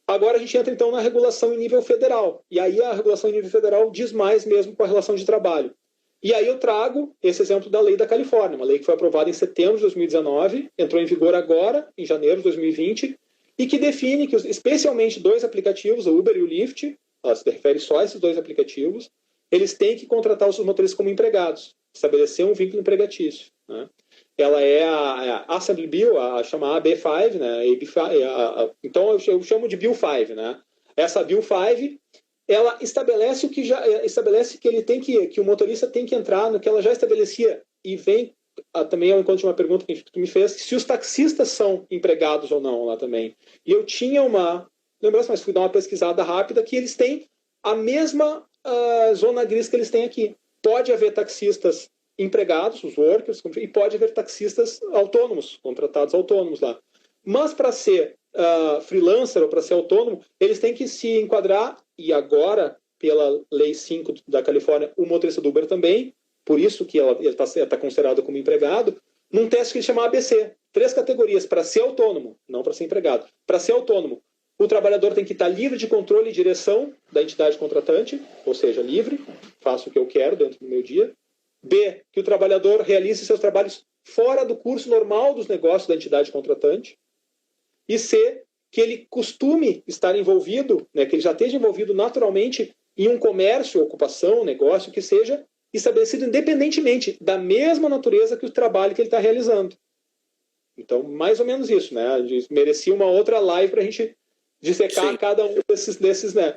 Agora a gente entra então na regulação em nível federal. E aí a regulação em nível federal diz mais mesmo com a relação de trabalho. E aí eu trago esse exemplo da lei da Califórnia, uma lei que foi aprovada em setembro de 2019, entrou em vigor agora, em janeiro de 2020, e que define que especialmente 2 aplicativos, o Uber e o Lyft, ela se refere só a esses 2 aplicativos, eles têm que contratar os seus motoristas como empregados, estabelecer um vínculo empregatício. Né? Ela é a Assembly Bill, a chamada AB5, né? Então eu chamo de Bill 5. Né? Essa Bill 5, ela estabelece o que estabelece que ele tem que o motorista tem que entrar no que ela já estabelecia, e vem também ao encontro de uma pergunta que me fez, se os taxistas são empregados ou não lá também. E eu tinha uma lembrança, mas fui dar uma pesquisada rápida, que eles têm a mesma zona gris que eles têm aqui. Pode haver taxistas empregados, os workers, e pode haver taxistas autônomos, contratados autônomos lá. Mas para ser freelancer ou para ser autônomo, eles têm que se enquadrar, e agora, pela Lei 5 da Califórnia, o motorista do Uber também, por isso que ele está considerado como empregado, num teste que ele chama ABC. 3 categorias para ser autônomo, não para ser empregado. Para ser autônomo, o trabalhador tem que estar livre de controle e direção da entidade contratante, ou seja, livre, faço o que eu quero dentro do meu dia. B, que o trabalhador realize seus trabalhos fora do curso normal dos negócios da entidade contratante. E C, que ele costume estar envolvido, né, que ele já esteja envolvido naturalmente em um comércio, ocupação, negócio, que seja estabelecido independentemente da mesma natureza que o trabalho que ele está realizando. Então, mais ou menos isso, né? A gente merecia uma outra live para a gente dissecar cada um desses, né?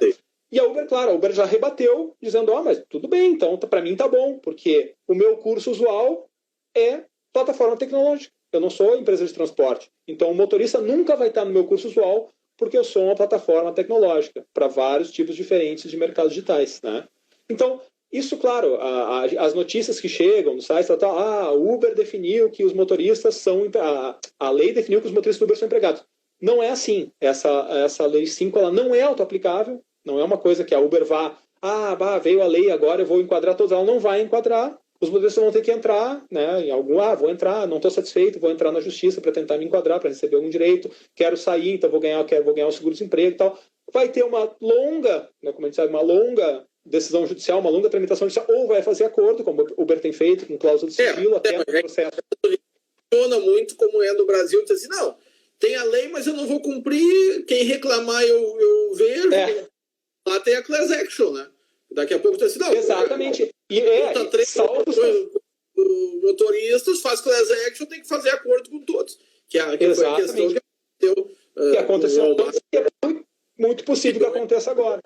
E a Uber, claro, a Uber já rebateu, dizendo, mas tudo bem, então para mim tá bom, porque o meu curso usual é plataforma tecnológica. Eu não sou empresa de transporte. Então o motorista nunca vai estar no meu curso usual, porque eu sou uma plataforma tecnológica para vários tipos diferentes de mercados digitais, né? Então, isso, claro, as notícias que chegam no site, o Uber definiu que os motoristas são... A lei definiu que os motoristas do Uber são empregados. Não é assim. Essa lei 5, ela não é autoaplicável, não é uma coisa que a Uber veio a lei, agora eu vou enquadrar todos. Ela não vai enquadrar. Os motoristas vão ter que entrar, né, em algum, vou entrar, não estou satisfeito, vou entrar na justiça para tentar me enquadrar, para receber algum direito, quero sair, então vou ganhar o seguro-desemprego e tal. Vai ter uma longa, né, como a gente sabe, uma longa decisão judicial, uma longa tramitação judicial, ou vai fazer acordo, como o Uber tem feito, com cláusula de sigilo, até o processo. Funciona muito como é no Brasil, diz assim, não, tem a lei, mas eu não vou cumprir, quem reclamar eu vejo, lá tem a class action, né? Daqui a pouco tem assim, não. Exatamente. Motoristas, faz class action, tem que fazer acordo com todos. Que foi a questão que aconteceu e é muito possível que aconteça agora.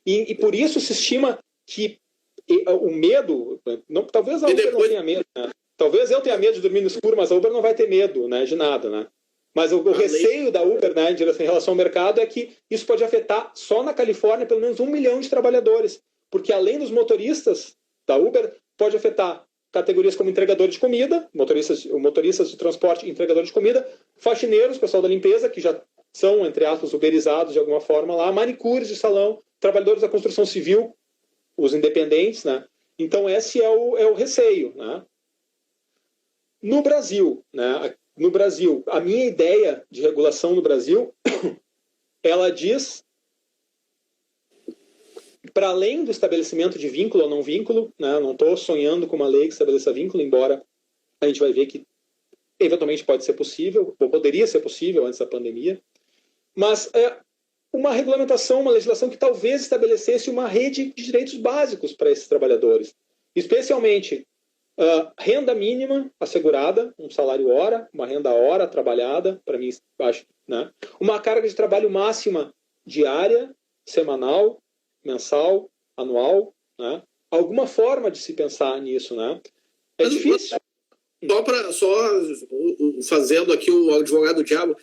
E por isso se estima que o medo, talvez a Uber não tenha medo, né? Talvez eu tenha medo de dormir no escuro, mas a Uber não vai ter medo, né, de nada, né? Mas o receio da Uber, né, em relação ao mercado, é que isso pode afetar só na Califórnia pelo menos 1 milhão de trabalhadores. Porque além dos motoristas da Uber, pode afetar categorias como entregadores de comida, motoristas de transporte, entregadores de comida, faxineiros, pessoal da limpeza, que já são, entre aspas, uberizados de alguma forma lá, manicures de salão, trabalhadores da construção civil, os independentes, né? Então esse é o receio, né? No Brasil, né? No Brasil, a minha ideia de regulação no Brasil, ela diz, para além do estabelecimento de vínculo ou não vínculo, né? Não estou sonhando com uma lei que estabeleça vínculo, embora a gente vai ver que eventualmente pode ser possível, ou poderia ser possível antes da pandemia, mas uma regulamentação, uma legislação que talvez estabelecesse uma rede de direitos básicos para esses trabalhadores, especialmente renda mínima assegurada, um salário hora, uma renda hora trabalhada, para mim, acho, né? Uma carga de trabalho máxima diária, semanal, mensal, anual, né? Alguma forma de se pensar nisso, né? É difícil. Só fazendo aqui o advogado do diabo.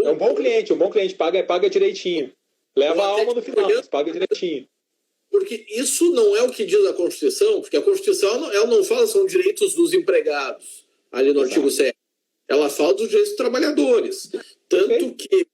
É um bom cliente, paga direitinho. Leva a alma no final, mas paga direitinho. Porque isso não é o que diz a Constituição, porque a Constituição ela não fala são direitos dos empregados, ali no artigo 7. Ela fala dos direitos dos trabalhadores. Tanto que,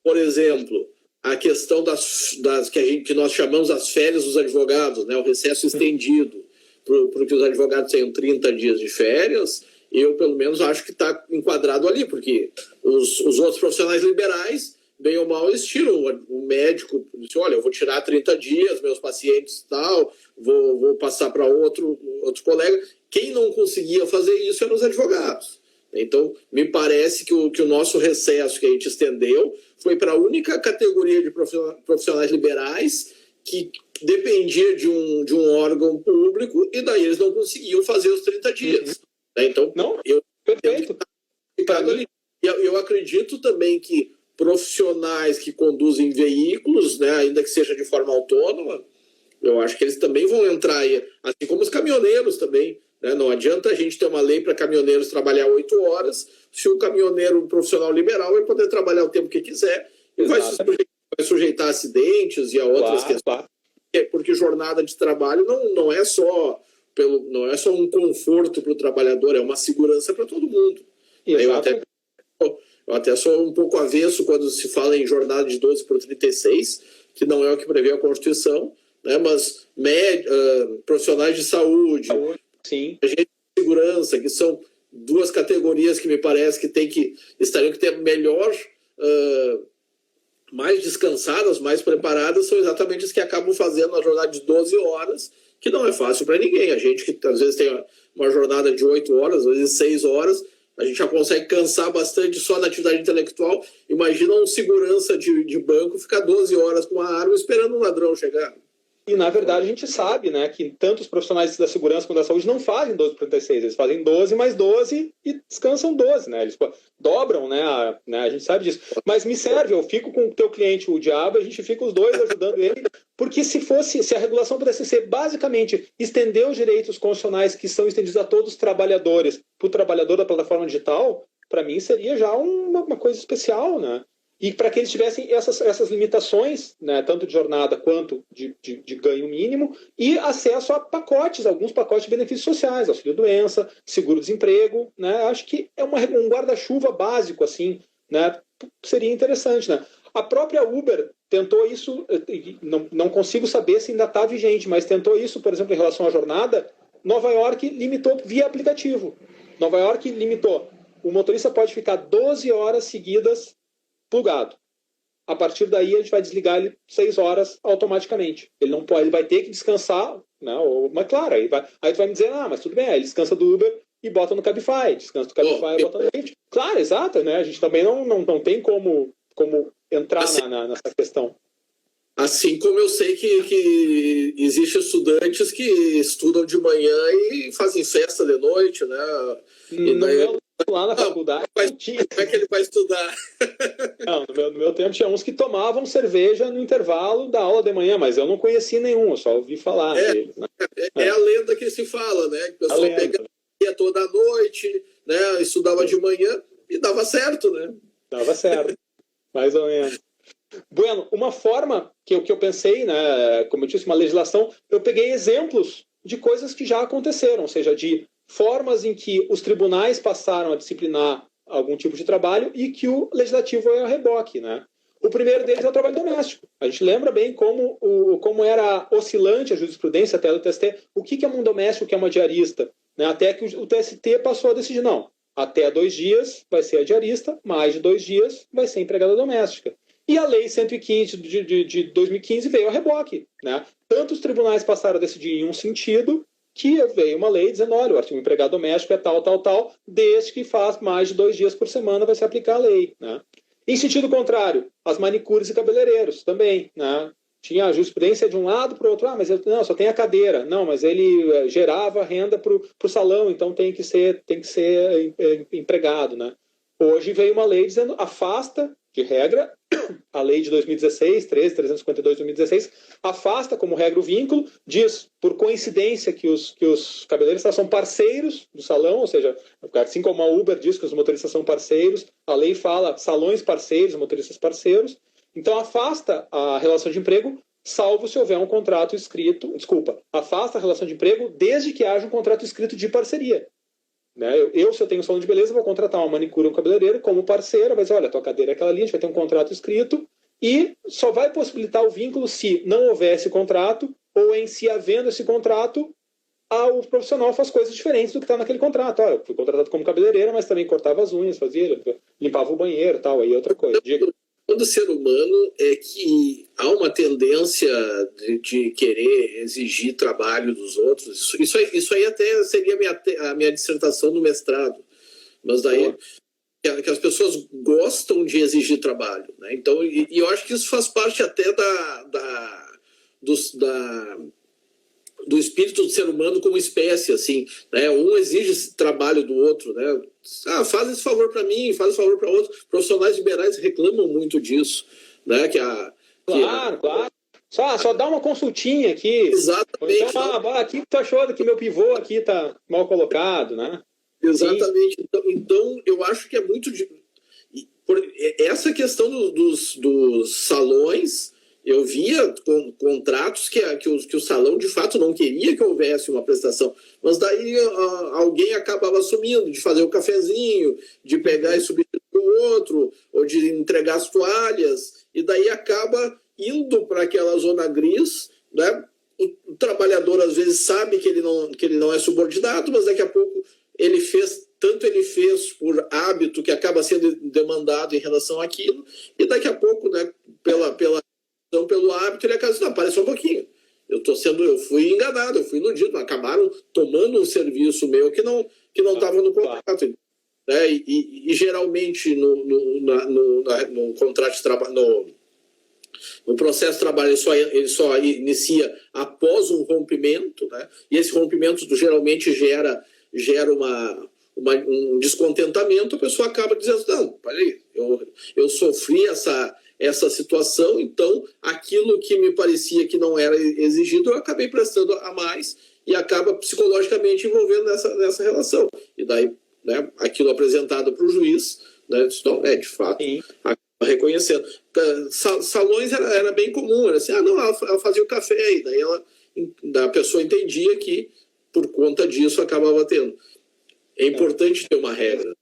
por exemplo, a questão das que nós chamamos as férias dos advogados, né, o recesso estendido, porque os advogados tenham 30 dias de férias, eu, pelo menos, acho que está enquadrado ali, porque os outros profissionais liberais, bem ou mal, eles tiram. O médico diz, olha, eu vou tirar 30 dias, meus pacientes e tal, vou passar para outro colega. Quem não conseguia fazer isso eram os advogados. Então, me parece que o nosso recesso que a gente estendeu foi para a única categoria de profissionais liberais que dependia de um órgão público e daí eles não conseguiam fazer os 30 dias. Então, perfeito. Eu acredito também que profissionais que conduzem veículos, né, ainda que seja de forma autônoma, eu acho que eles também vão entrar aí, assim como os caminhoneiros também. Né? Não adianta a gente ter uma lei para caminhoneiros trabalhar 8 horas, se o caminhoneiro profissional liberal vai poder trabalhar o tempo que quiser e vai sujeitar a acidentes e a outras questões. Claro. Porque jornada de trabalho não é só um conforto para o trabalhador, é uma segurança para todo mundo. Eu até sou um pouco avesso quando se fala em jornada de 12 por 36, que não é o que prevê a Constituição, né? Mas profissionais de saúde, sim, agentes de segurança, que são duas categorias que me parece que estariam que ter melhor, mais descansadas, mais preparadas, são exatamente as que acabam fazendo a jornada de 12 horas, que não é fácil para ninguém. A gente que às vezes tem uma jornada de 8 horas, às vezes 6 horas, a gente já consegue cansar bastante só na atividade intelectual. Imagina um segurança de banco ficar 12 horas com uma arma esperando um ladrão chegar. E, na verdade, a gente sabe, né, que tanto os profissionais da segurança quanto da saúde não fazem 12 por 36, eles fazem 12 mais 12 e descansam 12, né? Eles dobram, né? A gente sabe disso. Mas me serve, eu fico com o teu cliente, o diabo, a gente fica os dois ajudando ele, porque se a regulação pudesse ser basicamente estender os direitos constitucionais que são estendidos a todos os trabalhadores para o trabalhador da plataforma digital, para mim seria já uma coisa especial, né? E para que eles tivessem essas limitações, né, tanto de jornada quanto de ganho mínimo, e acesso a pacotes, alguns pacotes de benefícios sociais, auxílio-doença, seguro-desemprego, né? Acho que é um guarda-chuva básico, assim, né? Seria interessante, né? A própria Uber tentou isso, não consigo saber se ainda está vigente, mas tentou isso, por exemplo, em relação à jornada. Nova York limitou via aplicativo. Nova York limitou. O motorista pode ficar 12 horas seguidas plugado. A partir daí a gente vai desligar ele 6 horas automaticamente. Ele não pode, ele vai ter que descansar, né? Mas claro, aí tu vai me dizer, mas tudo bem, aí ele descansa do Uber e bota no Cabify, descansa do Cabify e bota no Lyft. Claro, exato, né? A gente também não tem como entrar nessa questão. Assim como eu sei que existem estudantes que estudam de manhã e fazem festa de noite, né? Lá na faculdade. Como é que ele vai estudar? Não, no meu tempo tinha uns que tomavam cerveja no intervalo da aula de manhã, mas eu não conheci nenhum, eu só ouvi falar deles. Né? É a lenda que se fala, né? Que o pessoal pegava toda a noite, né? Estudava de manhã e dava certo, né? Dava certo, mais ou menos. Bueno, uma forma que eu pensei, né? Como eu disse, uma legislação, eu peguei exemplos de coisas que já aconteceram, ou seja, de formas em que os tribunais passaram a disciplinar algum tipo de trabalho e que o legislativo é a reboque, né? O primeiro deles é o trabalho doméstico. A gente lembra bem como era oscilante a jurisprudência até do TST. O que é um doméstico, o que é uma diarista? Né? Até que o TST passou a decidir, não, até 2 dias vai ser a diarista, mais de 2 dias vai ser empregada doméstica. E a Lei 115 de 2015 veio a reboque, né? Tanto os tribunais passaram a decidir em um sentido, que veio uma lei dizendo, olha, o empregado doméstico é tal, desde que faz mais de 2 dias por semana vai se aplicar a lei. Né? Em sentido contrário, as manicures e cabeleireiros também. Né? Tinha a jurisprudência de um lado para o outro, mas só tem a cadeira. Não, mas ele gerava renda para o salão, então tem que ser empregado. Né? Hoje veio uma lei dizendo, afasta de regra, a lei de 2016, 13.352 de 2016, afasta como regra o vínculo, diz, por coincidência, que os cabeleireiros são parceiros do salão, ou seja, assim como a Uber diz que os motoristas são parceiros, a lei fala salões parceiros, motoristas parceiros, então afasta a relação de emprego, salvo se houver um contrato escrito, afasta a relação de emprego desde que haja um contrato escrito de parceria. Né? Se eu tenho um salão de beleza, vou contratar uma manicure ou um cabeleireiro como parceira, mas olha, tua cadeira é aquela ali, a gente vai ter um contrato escrito e só vai possibilitar o vínculo se não houver esse contrato, ou em se havendo esse contrato, o profissional faz coisas diferentes do que está naquele contrato. Eu fui contratado como cabeleireira, mas também cortava as unhas, limpava o banheiro, tal, aí outra coisa. Diga. Todo ser humano é que há uma tendência de querer exigir trabalho dos outros. Isso aí até seria a minha dissertação no mestrado. Mas daí que as pessoas gostam de exigir trabalho, né? Então, e eu acho que isso faz parte até do espírito do ser humano como espécie, assim, né? Um exige esse trabalho do outro, né? Faz esse favor para mim, faz esse favor para outro. Profissionais liberais reclamam muito disso, né? Claro. Só dá uma consultinha aqui. Exatamente. Então, aqui tu achou que meu pivô aqui tá mal colocado, né? Exatamente. Então, eu acho que é muito... Essa questão dos salões, eu via contratos que o salão, de fato, não queria que houvesse uma prestação. Mas daí alguém acabava assumindo, de fazer o cafezinho, de pegar e substituir o outro, ou de entregar as toalhas, e daí acaba indo para aquela zona gris, né? O trabalhador, às vezes, sabe que ele não é subordinado, mas daqui a pouco ele fez por hábito que acaba sendo demandado em relação àquilo, e daqui a pouco, né, pelo hábito, ele acaba dizendo, para só um pouquinho, eu fui enganado, eu fui iludido, acabaram tomando um serviço meu que não estava no contrato. Né? E geralmente no contrato de trabalho, no processo de trabalho, ele só inicia após um rompimento, né? E esse rompimento geralmente gera um descontentamento. A pessoa acaba dizendo, não, peraí, eu sofri essa situação, então aquilo que me parecia que não era exigido, eu acabei prestando a mais, e acaba psicologicamente envolvendo nessa relação. E daí, né, aquilo apresentado para o juiz, né, então, de fato, reconhecendo. Salões era bem comum, era assim, ela fazia o café, e daí a pessoa entendia que por conta disso acabava tendo. É importante ter uma regra.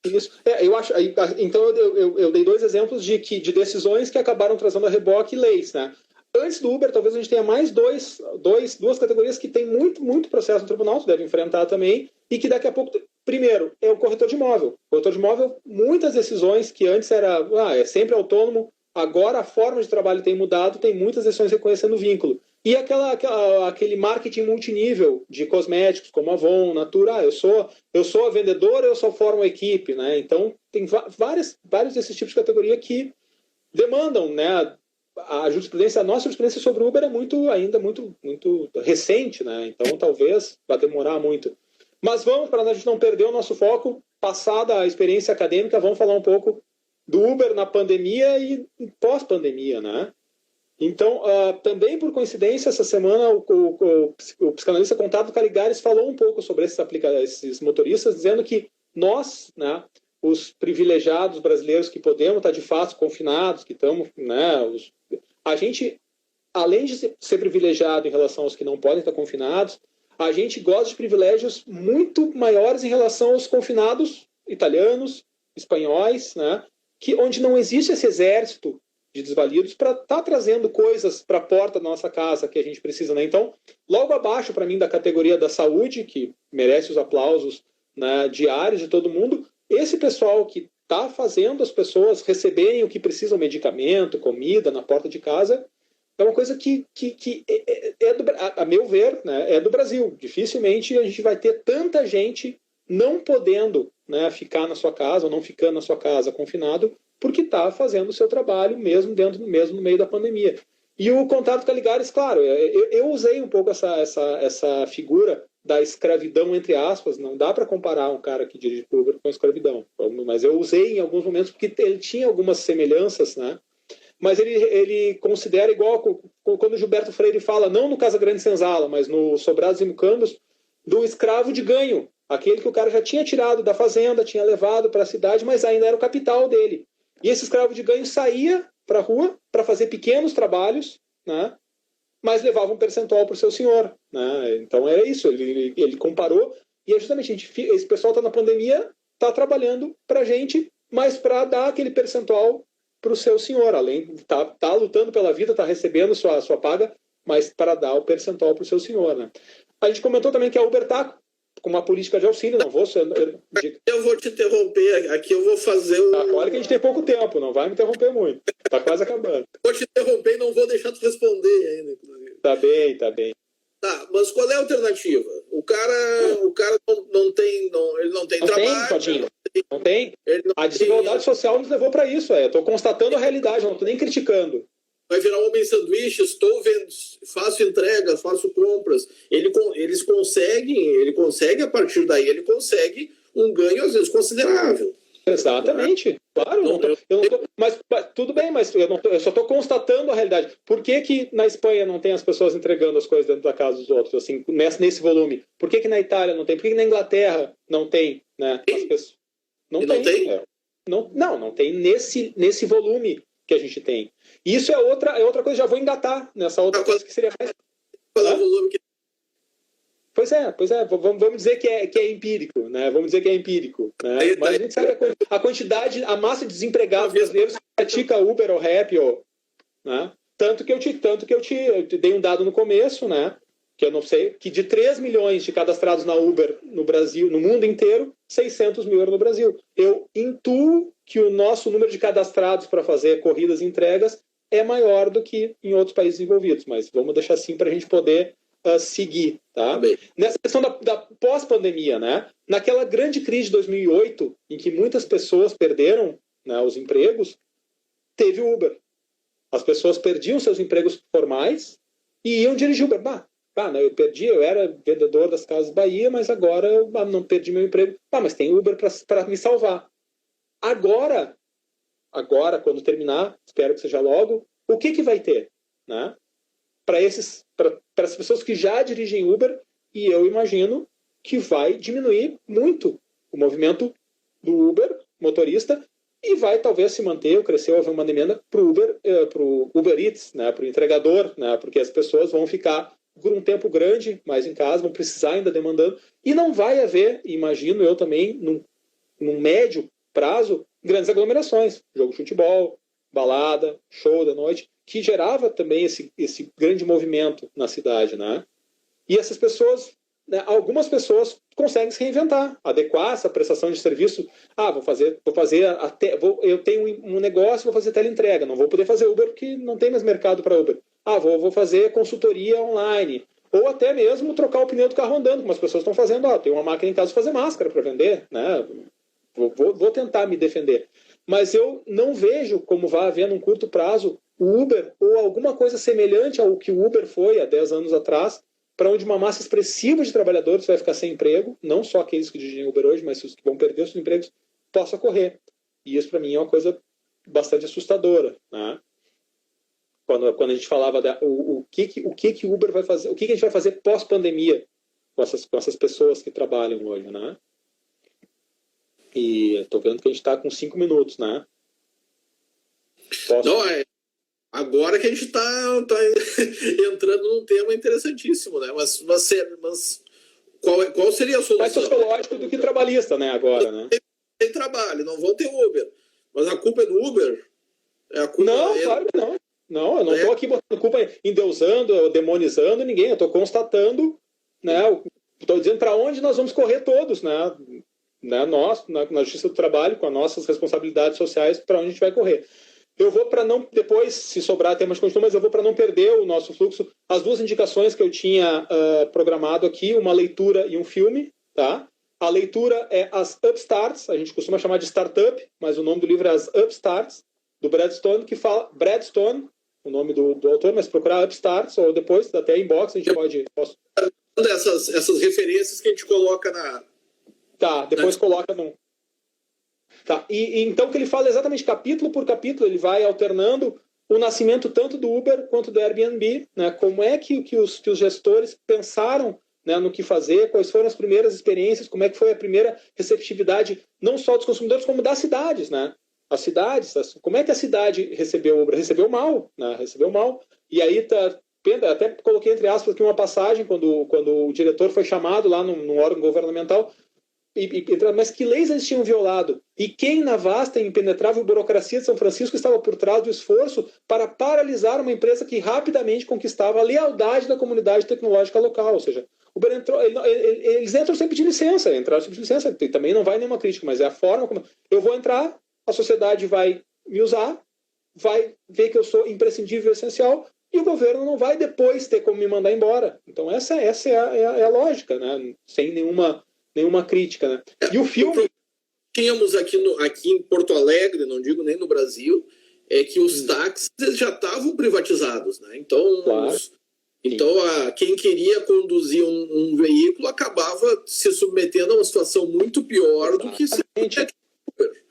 Isso. Eu acho. Então eu dei dois exemplos de decisões que acabaram trazendo a reboque leis, né? Antes do Uber, talvez a gente tenha mais duas categorias que tem muito processo no tribunal, que deve enfrentar também, e que daqui a pouco. Primeiro, é o corretor de imóvel. O corretor de imóvel, muitas decisões que antes é sempre autônomo, agora a forma de trabalho tem mudado, tem muitas decisões reconhecendo o vínculo. E aquele marketing multinível de cosméticos, como Avon, Natura, eu sou a vendedora, eu só formo a equipe, né? Então, tem vários desses tipos de categoria que demandam, né? A nossa jurisprudência sobre o Uber é ainda muito recente, né? Então, talvez vá demorar muito. Mas para a gente não perder o nosso foco, passada a experiência acadêmica, vamos falar um pouco do Uber na pandemia e pós-pandemia, né? Então, também por coincidência, essa semana o psicanalista contábil Caligares falou um pouco sobre esses motoristas, dizendo que nós, né, os privilegiados brasileiros que podemos estar de fato confinados, que estamos, né, a gente, além de ser privilegiado em relação aos que não podem estar confinados, a gente goza de privilégios muito maiores em relação aos confinados italianos, espanhóis, né, onde não existe esse exército de desvalidos para estar trazendo coisas para a porta da nossa casa que a gente precisa, né? Então, logo abaixo, para mim, da categoria da saúde, que merece os aplausos, né, diários de todo mundo, esse pessoal que está fazendo as pessoas receberem o que precisam, medicamento, comida, na porta de casa, é uma coisa que a meu ver, né, é do Brasil. Dificilmente a gente vai ter tanta gente não podendo, né, ficar na sua casa, ou não ficando na sua casa confinado, porque está fazendo o seu trabalho mesmo no meio da pandemia. E o contato Caligares, claro, eu usei um pouco essa figura da escravidão, entre aspas, não dá para comparar um cara que dirige Uber com a escravidão, mas eu usei em alguns momentos porque ele tinha algumas semelhanças, né? Mas ele considera igual quando o Gilberto Freire fala, não no Casa Grande Senzala, mas no Sobrados e Mucambos, do escravo de ganho, aquele que o cara já tinha tirado da fazenda, tinha levado para a cidade, mas ainda era o capital dele. E esse escravo de ganho saía para a rua para fazer pequenos trabalhos, né? Mas levava um percentual para o seu senhor, né? Então era isso, ele comparou, e é justamente esse pessoal está na pandemia, está trabalhando para a gente, mas para dar aquele percentual para o seu senhor, além de tá lutando pela vida, tá recebendo sua paga, mas para dar o percentual para o seu senhor, né? A gente comentou também que a Uber está com uma política de auxílio, não vou... Eu vou te interromper, aqui eu vou fazer o... Olha que a gente tem pouco tempo, não vai me interromper muito, tá quase acabando. Vou te interromper e não vou deixar tu responder ainda, inclusive. Tá bem. Tá, mas qual é a alternativa? O cara não tem trabalho. Não tem. A desigualdade social nos levou para isso. Eu estou constatando a realidade, não estou nem criticando. Vai virar homem sanduíche, estou vendo, faço entregas, faço compras. Ele consegue, a partir daí, ele consegue um ganho, às vezes, considerável. Exatamente. Claro, mas tudo bem, mas eu só estou constatando a realidade. Por que na Espanha não tem as pessoas entregando as coisas dentro da casa dos outros, assim, nesse volume? Por que na Itália não tem? Por que na Inglaterra não tem? Né? As pessoas... Não tem. Não tem nesse volume que a gente tem. E isso é outra coisa, já vou engatar nessa outra coisa que seria mais... Qual é o volume que... Pois é, vamos dizer que é empírico, né? Vamos dizer que é empírico, né? Mas a gente sabe a quantidade, a massa de desempregados brasileiros que pratica Uber ou Rap, né? Tanto que eu te dei um dado no começo, né? Que eu não sei, que de 3 milhões de cadastrados na Uber no Brasil, no mundo inteiro, 600 mil no Brasil. Eu intuo que o nosso número de cadastrados para fazer corridas e entregas é maior do que em outros países envolvidos, mas vamos deixar assim para a gente poder seguir, tá? Nessa questão da pós-pandemia, né? Naquela grande crise de 2008, em que muitas pessoas perderam, né, os empregos, teve o Uber. As pessoas perdiam seus empregos formais e iam dirigir Uber. Eu era vendedor das Casas Bahia, mas agora eu não perdi meu emprego. Mas tem Uber para me salvar. Agora, quando terminar, espero que seja logo, o que vai ter, né? Para as pessoas que já dirigem Uber, e eu imagino que vai diminuir muito o movimento do Uber, motorista, e vai talvez se manter ou crescer ou haver uma demanda para o Uber Eats, né, para o entregador, né, porque as pessoas vão ficar por um tempo grande mais em casa, vão precisar ainda demandando, e não vai haver, imagino eu também, num médio prazo, grandes aglomerações, jogo de futebol, balada, show da noite, que gerava também esse grande movimento na cidade, né? E essas pessoas, né, algumas pessoas conseguem se reinventar, adequar essa prestação de serviço. Eu tenho um negócio, vou fazer teleentrega, não vou poder fazer Uber porque não tem mais mercado para Uber. Vou fazer consultoria online, ou até mesmo trocar o pneu do carro andando, como as pessoas estão fazendo. Tem uma máquina em casa para fazer máscara para vender, né? Vou tentar me defender. Mas eu não vejo como vai haver num curto prazo o Uber ou alguma coisa semelhante ao que o Uber foi há 10 anos atrás, para onde uma massa expressiva de trabalhadores vai ficar sem emprego, não só aqueles que dirigem Uber hoje, mas os que vão perder seus empregos, possa ocorrer. E isso, para mim, é uma coisa bastante assustadora, né? Quando a gente falava o que o Uber vai fazer, o que a gente vai fazer pós-pandemia com essas pessoas que trabalham hoje, né? E estou vendo que a gente está com 5 minutos, né? Agora que a gente está entrando num tema interessantíssimo, né? Mas qual seria a solução? Mais sociológico do que trabalhista, né? Agora, né? Tem trabalho, não vão ter Uber. Mas a culpa é do Uber? Claro que não. Não, eu não estou aqui botando culpa, endeusando ou demonizando ninguém. Eu estou constatando, né? Estou dizendo para onde nós vamos correr todos, né? Nós, na Justiça do Trabalho, com as nossas responsabilidades sociais, para onde a gente vai correr. Eu vou para não, depois, se sobrar temas de continua, mas eu vou para não perder o nosso fluxo. As duas indicações que eu tinha programado aqui, uma leitura e um filme, tá? A leitura é As Upstarts, a gente costuma chamar de Startup, mas o nome do livro é As Upstarts, do Brad Stone, que fala... Brad Stone, o nome do autor, mas procurar Upstarts, ou depois, até inbox, a gente pode... Essas referências que a gente coloca na... Tá, depois coloca num... Tá. E então que ele fala exatamente capítulo por capítulo, ele vai alternando o nascimento tanto do Uber quanto do Airbnb, né? Como é que os gestores pensaram, né, no que fazer, quais foram as primeiras experiências, como é que foi a primeira receptividade, não só dos consumidores, como das cidades, né? As cidades, como é que a cidade recebeu o Uber? Recebeu mal, né? Recebeu mal. E aí até coloquei entre aspas aqui uma passagem, quando o diretor foi chamado lá num órgão governamental, mas que leis eles tinham violado? E quem na vasta e impenetrável burocracia de São Francisco estava por trás do esforço para paralisar uma empresa que rapidamente conquistava a lealdade da comunidade tecnológica local? Ou seja, Uber entrou, eles entram sem pedir licença, entraram sem pedir licença, também não vai nenhuma crítica, mas é a forma como eu vou entrar, a sociedade vai me usar, vai ver que eu sou imprescindível e essencial, e o governo não vai depois ter como me mandar embora. Então essa é a lógica, né? Sem nenhuma crítica, né? E o filme... Tínhamos aqui em Porto Alegre, não digo nem no Brasil, é que os táxis já estavam privatizados, né? Então, claro. Quem queria conduzir um veículo acabava se submetendo a uma situação muito pior do que se...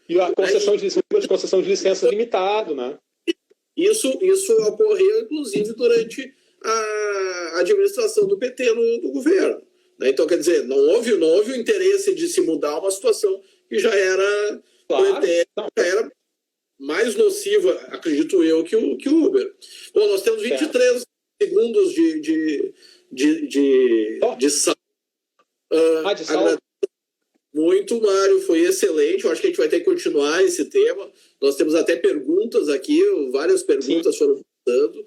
E a concessão de licença limitado, né? Isso ocorreu, inclusive, durante a administração do PT no governo. Né? Então, quer dizer, não houve o interesse de se mudar uma situação que já era, já era mais nociva, acredito eu, que o Uber. Bom, nós temos 23 segundos de sala. De sala. Muito, Mário, foi excelente. Eu acho que a gente vai ter que continuar esse tema. Nós temos até perguntas aqui, várias perguntas foram voltando.